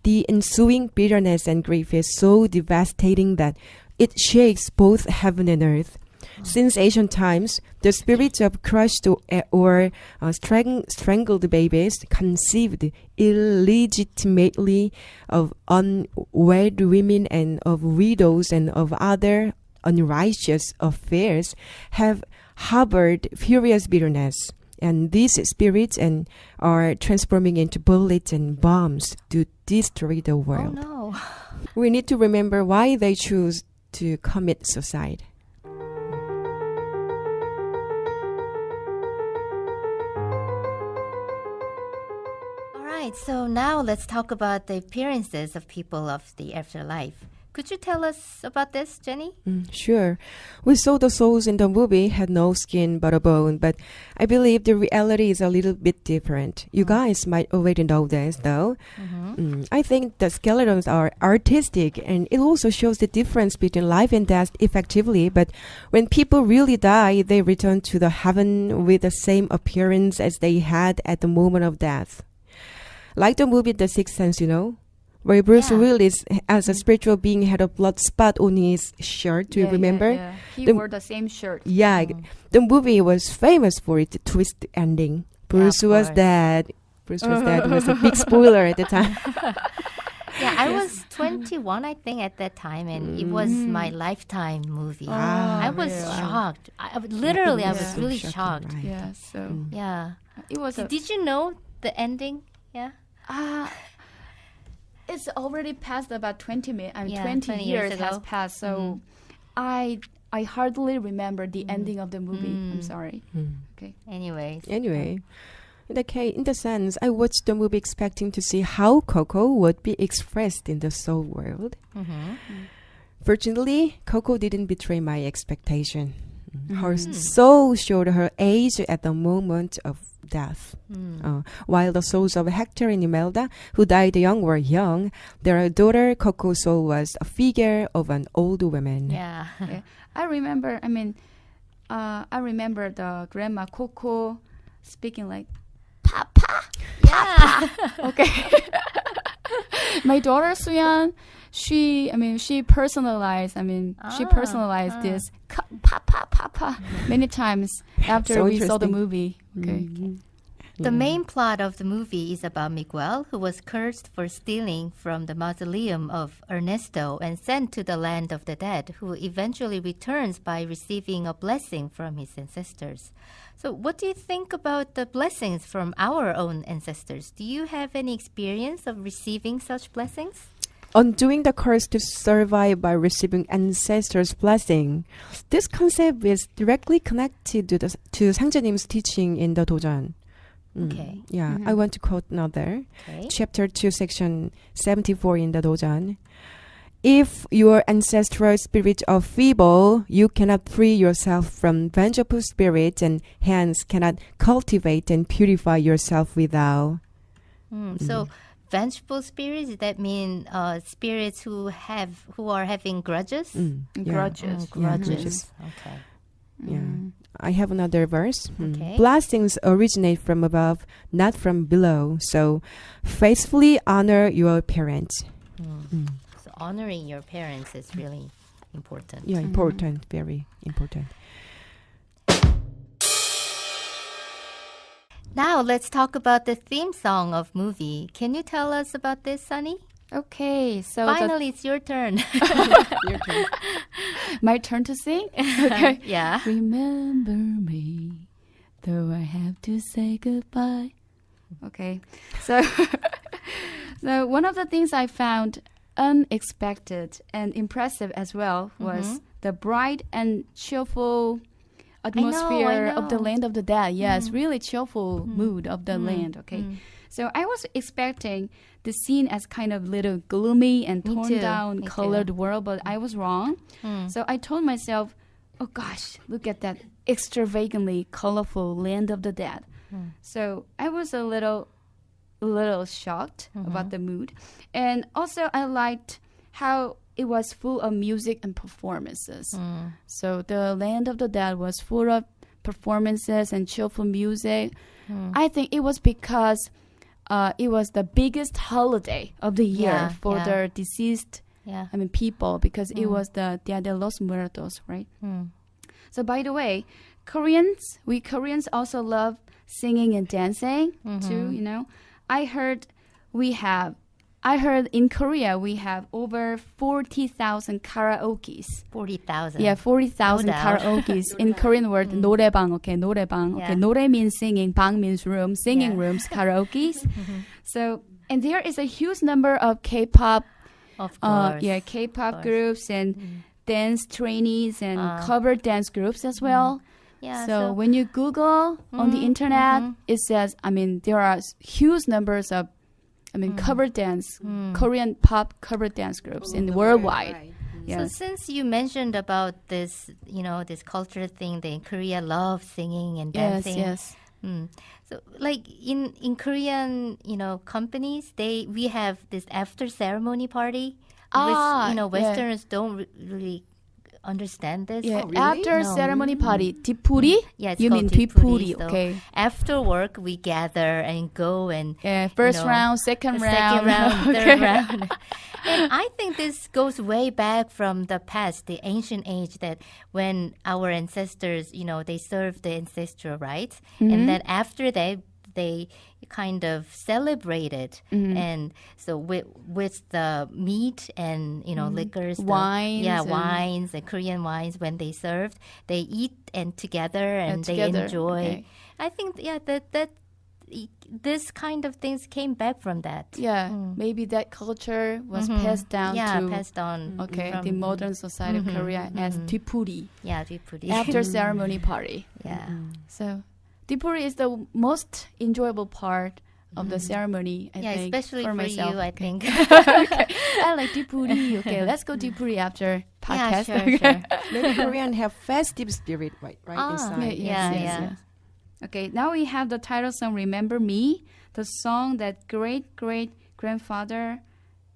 The ensuing bitterness and grief is so devastating that it shakes both heaven and earth. Since ancient times, the spirits of crushed or strangled babies conceived illegitimately of unwed women and of widows and of other unrighteous affairs have harbored furious bitterness. And these spirits are transforming into bullets and bombs to destroy the Oh world. no. We need to remember why they choose to commit suicide. All right, so now let's talk about the appearances of people of the afterlife. Could you tell us about this, Jenny? Sure. We saw the souls in the movie had no skin but a bone, but I believe the reality is a little bit different. You guys might already know this, though. I think the skeletons are artistic, and it also shows the difference between life and death effectively, but when people really die, they return to the heaven with the same appearance as they had at the moment of death. Like the movie The Sixth Sense, where Bruce Willis, as a spiritual being, had a blood spot on his shirt. Do you remember? Yeah. He wore the same shirt. Yeah, the movie was famous for its twist ending. Bruce was dead. Bruce was dead. It was a big spoiler at the time. Yeah, I was 21, I think, at that time, and it was my lifetime movie. I was shocked. I was really shocked. Right. Yeah, so Yeah. it was Did you know the ending? Yeah. it's already passed about 20 minutes. 20 20 years years has ago. passed, so I hardly remember the ending of the movie. I'm sorry. Okay. Anyways. Anyway, in the sense, I watched the movie expecting to see how Coco would be expressed in the soul world. Fortunately, Coco didn't betray my expectation. Her soul showed her age at the moment of death. While the souls of Hector and Imelda, who died young, were young, their daughter Coco's soul was a figure of an old woman. Yeah. Yeah. I remember the grandma Coco speaking like, Papa. Yeah. Okay. My daughter Suyan, she personalized this Papa many times after So we saw the interesting. movie. Okay. The main plot of the movie is about Miguel, who was cursed for stealing from the mausoleum of Ernesto and sent to the land of the dead, who eventually returns by receiving a blessing from his ancestors. So what do you think about the blessings from our own ancestors? Do you have any experience of receiving such blessings? Undoing the curse to survive by receiving ancestors' blessing. This concept is directly connected to 상제님's teaching in the 도전. Okay. Yeah, I want to quote another. Okay. Chapter 2, section 74 in the 도전. If your ancestral spirits are feeble, you cannot free yourself from vengeful spirits and hence cannot cultivate and purify yourself without. So vengeful spirits, that mean spirits who are having grudges? Grudges. grudges. Okay. Yeah. I have another verse. Okay. Blessings originate from above, not from below. So faithfully honor your parents. So honoring your parents is really important. Yeah, important, very important. Now let's talk about the theme song of movie. Can you tell us about this, Sunny? Okay, so Finally, it's your turn. Your turn. my turn to sing. Okay. Yeah. Remember me, though I have to say goodbye. Okay, so so one of the things I found unexpected and impressive as well was the bright and cheerful atmosphere of the land of the dead. Yes, really cheerful mood of the land. Okay, so I was expecting the scene as kind of little gloomy and Me torn too. down, Me colored too. world, but I was wrong. So I told myself, "Oh gosh, look at that extravagantly colorful land of the dead." So I was a little shocked about the mood, and also I liked how it was full of music and performances. So the land of the dead was full of performances and cheerful music. I think it was because it was the biggest holiday of the year for the deceased people, because it was the Dia de los Muertos, right? So by the way, we Koreans also love singing and dancing too, you know. I heard we have I heard in Korea we have over 40,000 karaoke's. 40,000. Yeah, 40,000 No doubt. karaoke's. In Korean word, 노래방. Okay, 노래방. Yeah. Okay, 노래 means singing, 방 means room, singing Yeah. rooms, karaoke's. So, and there is a huge number of K-pop, Of course. K-pop course. groups and dance trainees and cover dance groups as well. Yeah. So when you Google on the internet, it says, there are huge numbers of, cover dance, Korean pop cover dance groups in worldwide. Right. Yes. So since you mentioned about this, this cultural thing, that in Korea love singing and dancing. Yes. So like in Korean, companies, we have this after ceremony party, which, Westerners don't really understand this. Yeah, Oh, really? after No. ceremony party, 뒷풀이? Yeah, it's You mean called 뒷풀이, 뒷풀이. So okay. after work, we gather and go and Yeah, first round, second round. round, Okay. third round. And I think this goes way back from the past, the ancient age, that when our ancestors, they served the ancestral rites, and then after that, they kind of celebrated, and so with the meat and liquors, Wines and- wines and Korean wines. When they served, they eat and together and they together, enjoy. okay. I think that this kind of things came back from that. Yeah, maybe that culture was passed down to passed on. from- the modern society of Korea as 뒷풀이, Yeah, 뒷풀이. after ceremony party. Yeah. So 뒷풀이 is the most enjoyable part of the ceremony, I Yeah, think, especially for for myself. you, I think. I like 뒷풀이. Okay, let's go 뒷풀이 after Yeah, podcast. sure, Okay. sure. Many Korean have festive spirit, right inside. Yeah. Okay, now we have the title song "Remember Me," the song that great-great-grandfather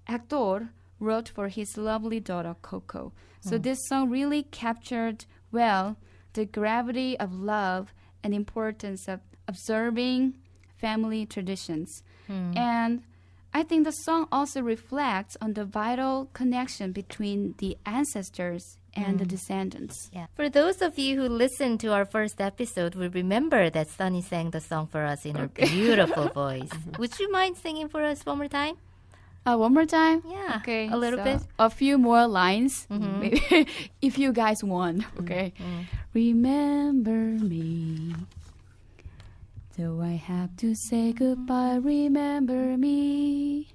Hector wrote for his lovely daughter Coco. So this song really captured well the gravity of love and importance of observing family traditions. And I think the song also reflects on the vital connection between the ancestors and the descendants. Yeah. For those of you who listened to our first episode will remember that Sunny sang the song for us in her beautiful voice. Would you mind singing for us one more time? One more time? Yeah, Okay. a little so bit. A few more lines. Maybe if you guys want. Okay. Remember me. Though I have to say goodbye, remember me.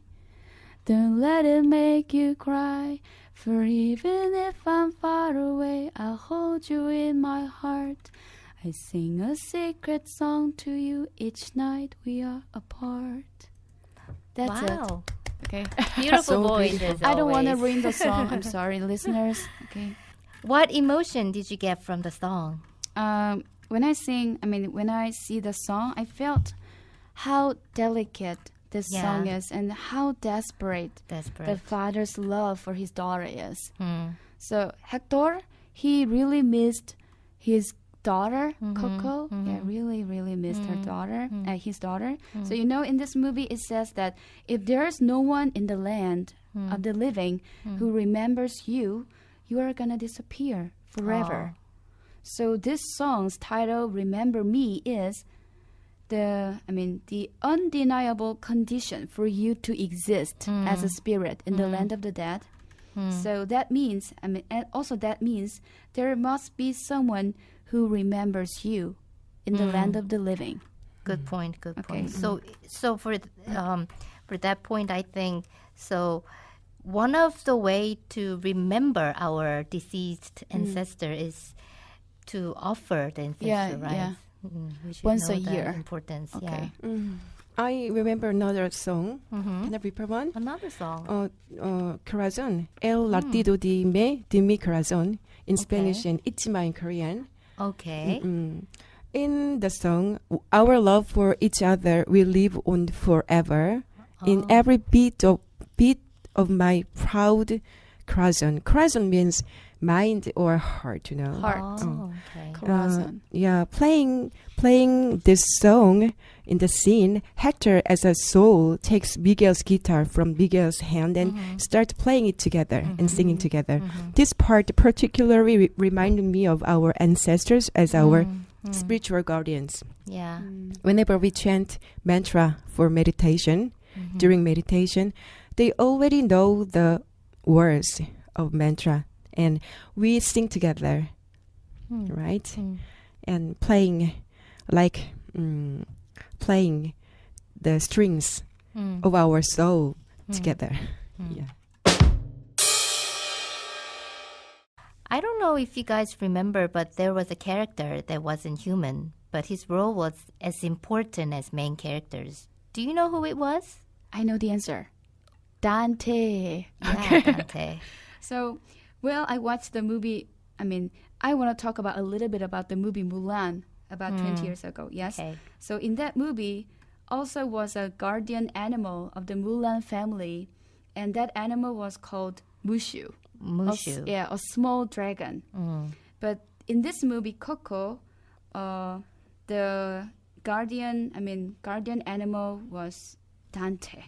Don't let it make you cry. For even if I'm far away, I'll hold you in my heart. I sing a secret song to you each night we are apart. That's it. Wow. Okay. Beautiful So voice beautiful. as I don't want to always. ruin the song. I'm sorry, listeners. Okay. What emotion did you get from the song? When I see the song, I felt how delicate this Yeah. song is and how desperate the Desperate. father's love for his daughter is. Hmm. So Hector, he really missed his daughter, Coco. Yeah, really, really missed her daughter, his daughter. So in this movie it says that if there's no one in the land of the living who remembers you, you are gonna disappear forever. So this song's title, "Remember Me," is the undeniable condition for you to exist as a spirit in the land of the dead. So that means, and also that means there must be someone who remembers you in the land of the living. Good point. Good Okay. point. So for that point, I think so. One of the way to remember our deceased ancestor is to offer the ancestor, Yeah, right? yeah. We should Once know a the year. importance. Okay. I remember another song. Can I repeat one? Another song. Corazon. El latido de mi corazón in Spanish and Ichima in Korean. Okay. In the song, our love for each other will live on forever. In every beat of my proud corazon. Corazon means mind or heart, Heart. Oh, okay. Corazon. Playing this song in the scene, Hector as a soul takes Miguel's guitar from Miguel's hand and starts playing it together and singing together. This part particularly reminded me of our ancestors as our spiritual guardians. Yeah. Whenever we chant mantra for meditation, during meditation, they already know the words of mantra, and we sing together, right? And playing the strings of our soul together. Yeah. I don't know if you guys remember, but there was a character that wasn't human, but his role was as important as main characters. Do you know who it was? I know the answer. Dante. Yeah, Dante. So, well, I watched the movie. I mean, I want to talk about a little bit about the movie Mulan about 20 years ago. Yes. Okay. So in that movie, also was a guardian animal of the Mulan family, and that animal was called Mushu. Mushu. A small dragon. But in this movie, Coco, the guardian animal was Dante.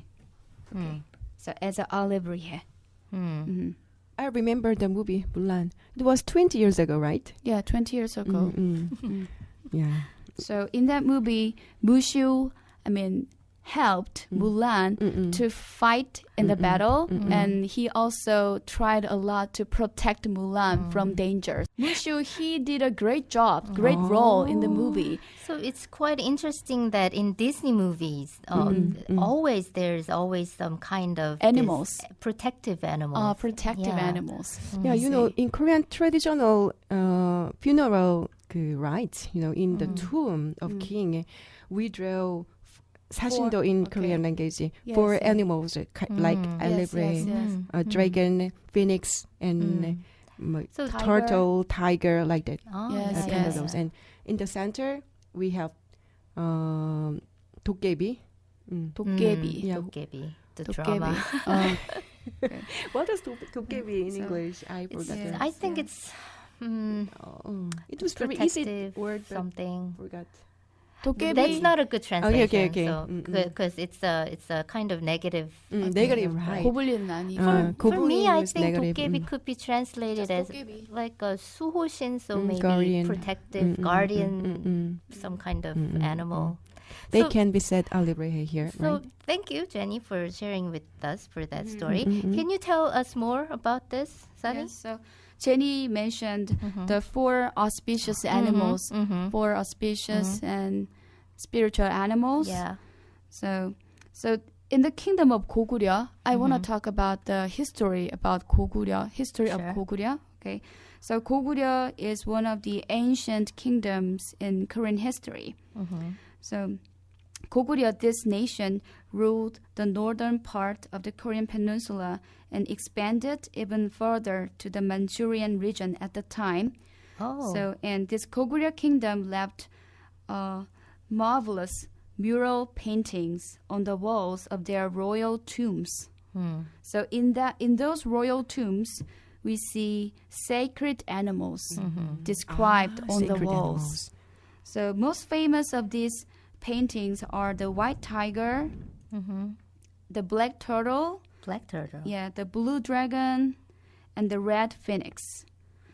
Okay. So as an alebrije. I remember the movie Mulan. It was 20 years ago, right? Yeah, 20 years ago. Yeah. So in that movie, Mushu, helped Mulan to fight in the battle, and he also tried a lot to protect Mulan from danger. Mushu, he did a great job, great role in the movie. So it's quite interesting that in Disney movies, there's always some kind of Animals. this protective animals. Protective animals. Yeah, you know, in Korean traditional funeral rites, in the tomb of king, we draw 사신도 in Korean language for animals like alebrije, dragon, phoenix, and So turtle, tiger, like that. Yes, Kind of those. And in the center, we have 도깨비. 도깨비. Yeah. 도깨비. The 도깨비. drama. What is 도깨비 in English? I forgot. I think it's It was very easy protective word, but something. forgot. 도깨비. That's not a good translation. Okay. So, because it's a kind of negative. Negative, right? 고블린은 아니고. For me, I is think negative. 도깨비 could be translated as 도깨비. like a 수호신, so maybe guardian. protective guardian, some kind of animal. They So- can be said alebrije here, So right? thank you, Jenny, for sharing with us for that story. Can you tell us more about this, Sa-dae? Yes, so Jenny mentioned the four auspicious animals, four auspicious and spiritual animals. Yeah. So in the kingdom of Goguryeo, I want to talk about the history about Goguryeo, history of Sure. Goguryeo. Okay, so Goguryeo is one of the ancient kingdoms in Korean history. So Goguryeo, this nation, ruled the northern part of the Korean peninsula and expanded even further to the Manchurian region at the time. Oh. So, and this Goguryeo kingdom left marvelous mural paintings on the walls of their royal tombs. So in those royal tombs, we see sacred animals described on the Sacred walls. animals. So most famous of these paintings are the white tiger, the black turtle, Black turtle. the blue dragon, and the red phoenix.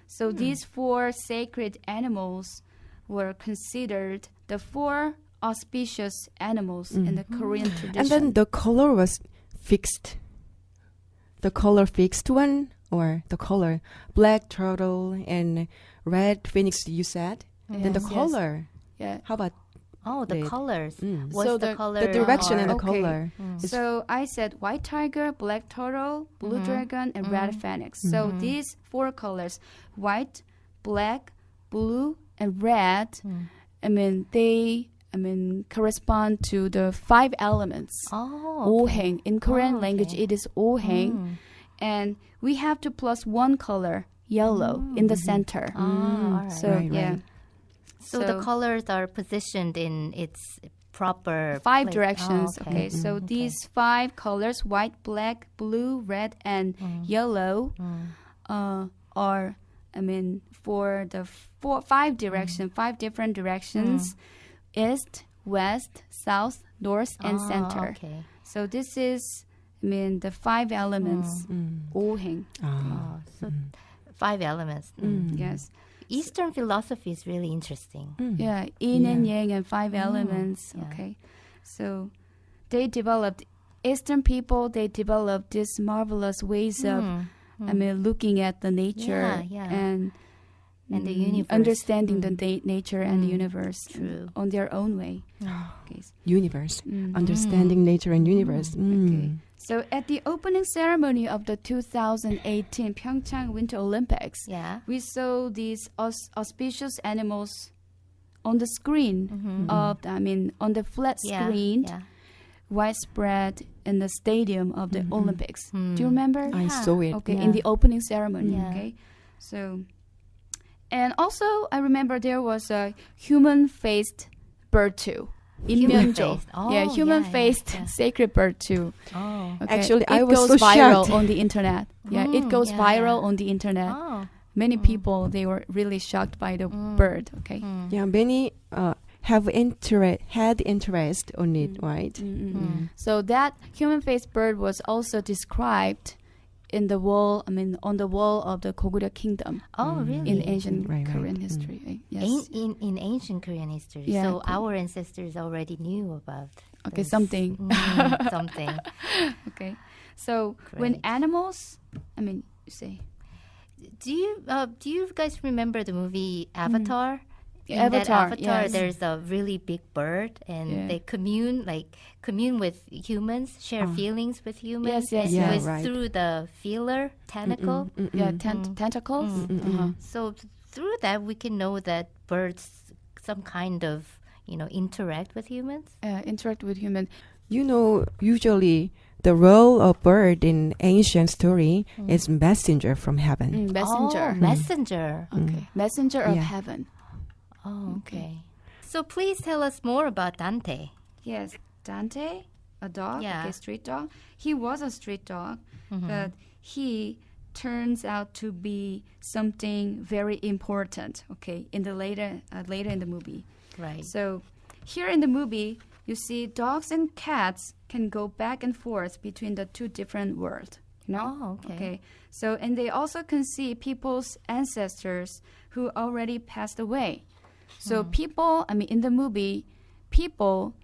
So these four sacred animals were considered the four auspicious animals in the Korean tradition. And then the color was fixed. The color fixed one, or the color black turtle and red phoenix, you said? Then the Yes. color. Yeah. How about Oh, the Red. colors. Mm. What's So the the- color? the direction and the Okay. color? So I said white tiger, black turtle, blue dragon, and red phoenix. So these four colors, white, black, blue, and red, they correspond to the five elements. Oh, okay. 오행. In Korean Oh, language, okay. it is 오행. And we have to plus one color, yellow, in the center. All right. So, Right, yeah. right. So the colors are positioned in its proper Five place. directions. Oh, Okay, so these five colors, white, black, blue, red, and yellow, are, for the five different directions, east, west, south, north, and center. Okay. So this is, the five elements, 오행. Oh, so 5 elements. Yes. Eastern philosophy is really interesting. Yeah, yin and yang and five elements. yeah. Okay, so they developed Eastern people, they develop these marvelous ways of, looking at the nature and the universe. understanding the nature and the universe on their own way. Okay. Universe. Understanding nature and universe. Okay. So at the opening ceremony of the 2018 Pyeongchang Winter Olympics, we saw these auspicious animals on the screen on the flat screen, widespread in the stadium of the Olympics. Do you remember? I saw it. Okay, in the opening ceremony. Okay, so and also I remember there was a human-faced bird too. Human-faced. Human-faced sacred bird too. Oh. Okay. Actually, I it was goes so viral shocked. on the internet. It goes viral on the internet. Oh. Many people, they were really shocked by the bird. Okay. Yeah, many had interest on it, right? So that human-faced bird was also described in the wall. On the wall of the Goguryeo Kingdom. Oh, really? In ancient Right. Korean history. Right? Yes. In ancient Korean history. Yeah, So our ancestors already knew about Okay, this. something. Something. Okay. So when Great. animals, you say. Do you guys remember the movie Avatar? In Avatar, that Avatar, yes. there's a really big bird, and they commune with humans, share feelings with humans. Yes, and yeah, it was right. through the feeler tentacle. Yeah, tentacles. So through that, we can know that birds some kind of interact with humans. Interact with human. You know, usually the role of bird in ancient story is messenger from heaven. Messenger. Oh, messenger. Okay. Messenger of Yeah. heaven. Oh, okay. So please tell us more about Dante. Yes, Dante, a dog, Yeah. street dog. He was a street dog, but he turns out to be something very important. Okay, in the later in the movie. Right. So here in the movie, you see dogs and cats can go back and forth between the two different worlds. Oh, okay. So and they also can see people's ancestors who already passed away. So people, in the movie, people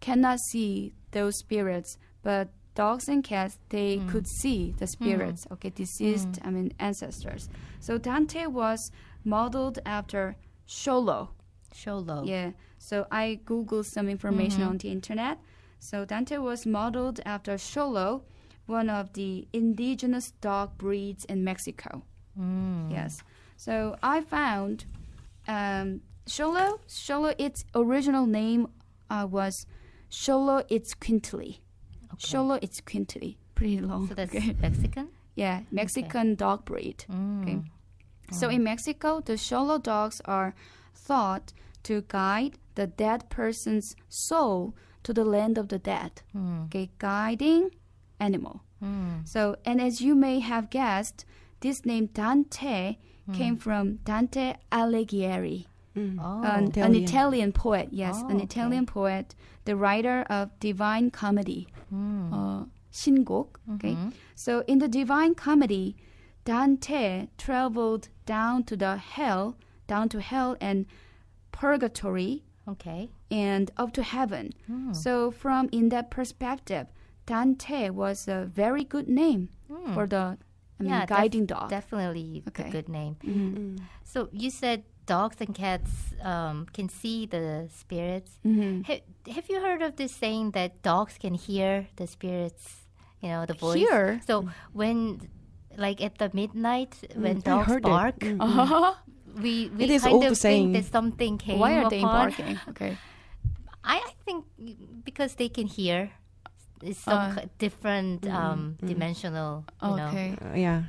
cannot see those spirits, but dogs and cats, they could see the spirits, deceased, ancestors. So Dante was modeled after Sholo. Sholo. Yeah. So I Googled some information on the internet. So Dante was modeled after Sholo, one of the indigenous dog breeds in Mexico. Yes. So I found Sholo, its original name was Xoloitzcuintli. Okay. Xoloitzcuintli. Pretty long. So that's okay. Mexican? Yeah, Mexican dog breed. Okay. So in Mexico, the Xolo dogs are thought to guide the dead person's soul to the land of the dead. Okay, guiding animal. So, and as you may have guessed, this name Dante came from Dante Alighieri, an Italian poet. Yes, an Italian poet, the writer of Divine Comedy, 신곡. Okay, so in the Divine Comedy, Dante traveled down to hell and purgatory. Okay. And up to heaven. So from in that perspective, Dante was a very good name for the guiding dog. Definitely a good name. So you said dogs and cats can see the spirits. Have you heard of this saying that dogs can hear the spirits, the voice? Hear? So when, like at the midnight, when I dogs heard it. bark, we It is kind all of the same. think that something came Why are they upon. barking? Okay. I think because they can hear some different dimensional, Okay. Yeah,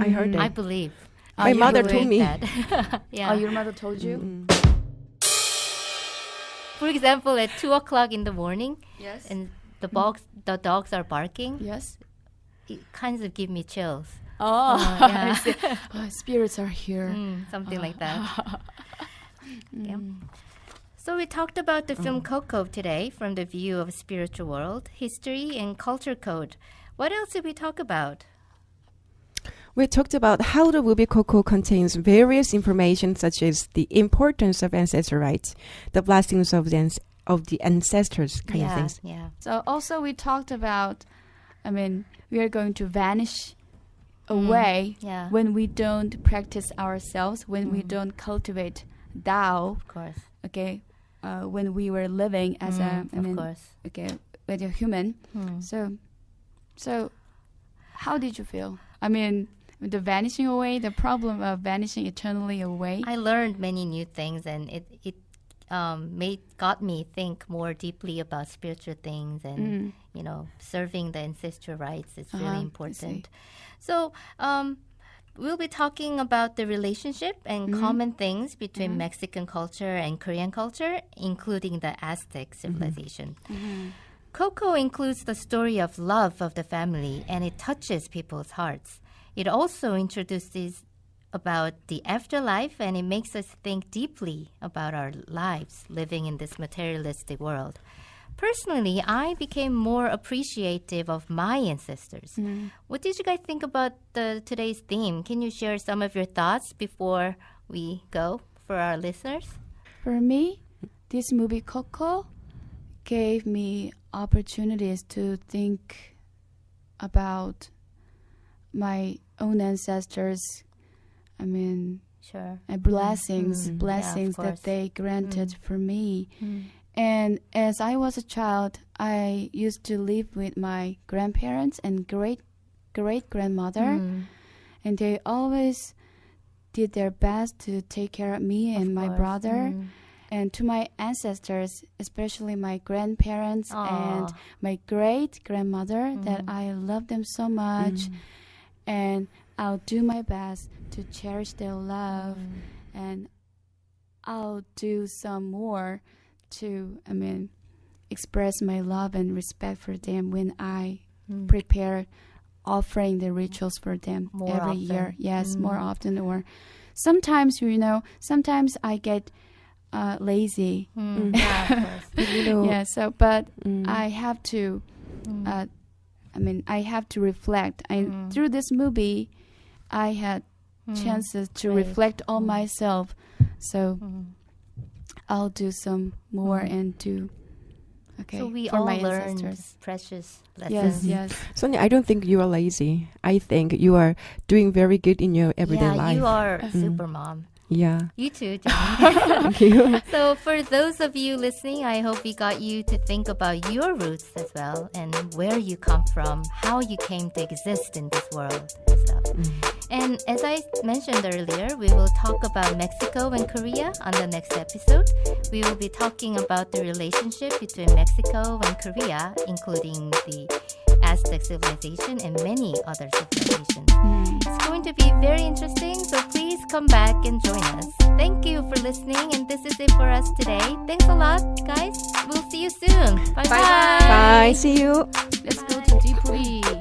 I heard it. I believe. My You mother believe told me. that. Yeah. Oh, your mother told you? For example, at 2:00 in the morning, Yes. and the dogs are barking, Yes. it kind of give me chills. Oh, Yeah. I see. Spirits are here. Something like that. Yeah. So we talked about the film Coco today from the view of spiritual world, history, and culture code. What else did we talk about? We talked about how the movie Coco contains various information such as the importance of ancestral rites, the blessings of the of the ancestors kind of things. Yeah. So also we talked about, we are going to vanish away when we don't practice ourselves, when we don't cultivate Tao. Of course. Okay, when we were living as with a human. So how did you feel? The vanishing away, the problem of vanishing eternally away. I learned many new things, and it got me think more deeply about spiritual things, and serving the ancestral rites is really important. So we'll be talking about the relationship and common things between Mexican culture and Korean culture, including the Aztec civilization. Coco includes the story of love of the family, and it touches people's hearts. It also introduces about the afterlife, and it makes us think deeply about our lives living in this materialistic world. Personally, I became more appreciative of my ancestors. What did you guys think about today's theme? Can you share some of your thoughts before we go for our listeners? For me, this movie Coco gave me opportunities to think about my own ancestors. Sure. Blessings that they granted for me. And as I was a child, I used to live with my grandparents and great-grandmother. And they always did their best to take care of me and my brother. And to my ancestors, especially my grandparents and my great-grandmother, that I love them so much. And I'll do my best to cherish their love. And I'll do some more to, express my love and respect for them when I prepare offering the rituals for them every year. Yes, more often. Or sometimes, sometimes I get lazy. Yeah, so, but I have to, I have to reflect. Through this movie, I had chances to reflect on myself. So I'll do some more and do so we for all my learned ancestors. precious lessons. Yes. Sonia, I don't think you are lazy. I think you are doing very good in your everyday life. You are a super mom. Yeah. You too, John. Thank you. So for those of you listening, I hope we got you to think about your roots as well, and where you come from, how you came to exist in this world and stuff. And as I mentioned earlier, we will talk about Mexico and Korea on the next episode. We will be talking about the relationship between Mexico and Korea, including the Aztec civilization and many other civilizations. It's going to be very interesting, so please come back and join us. Thank you for listening, and this is it for us today. Thanks a lot, guys. We'll see you soon. Bye-bye. Bye. See you. Let's go to deep read.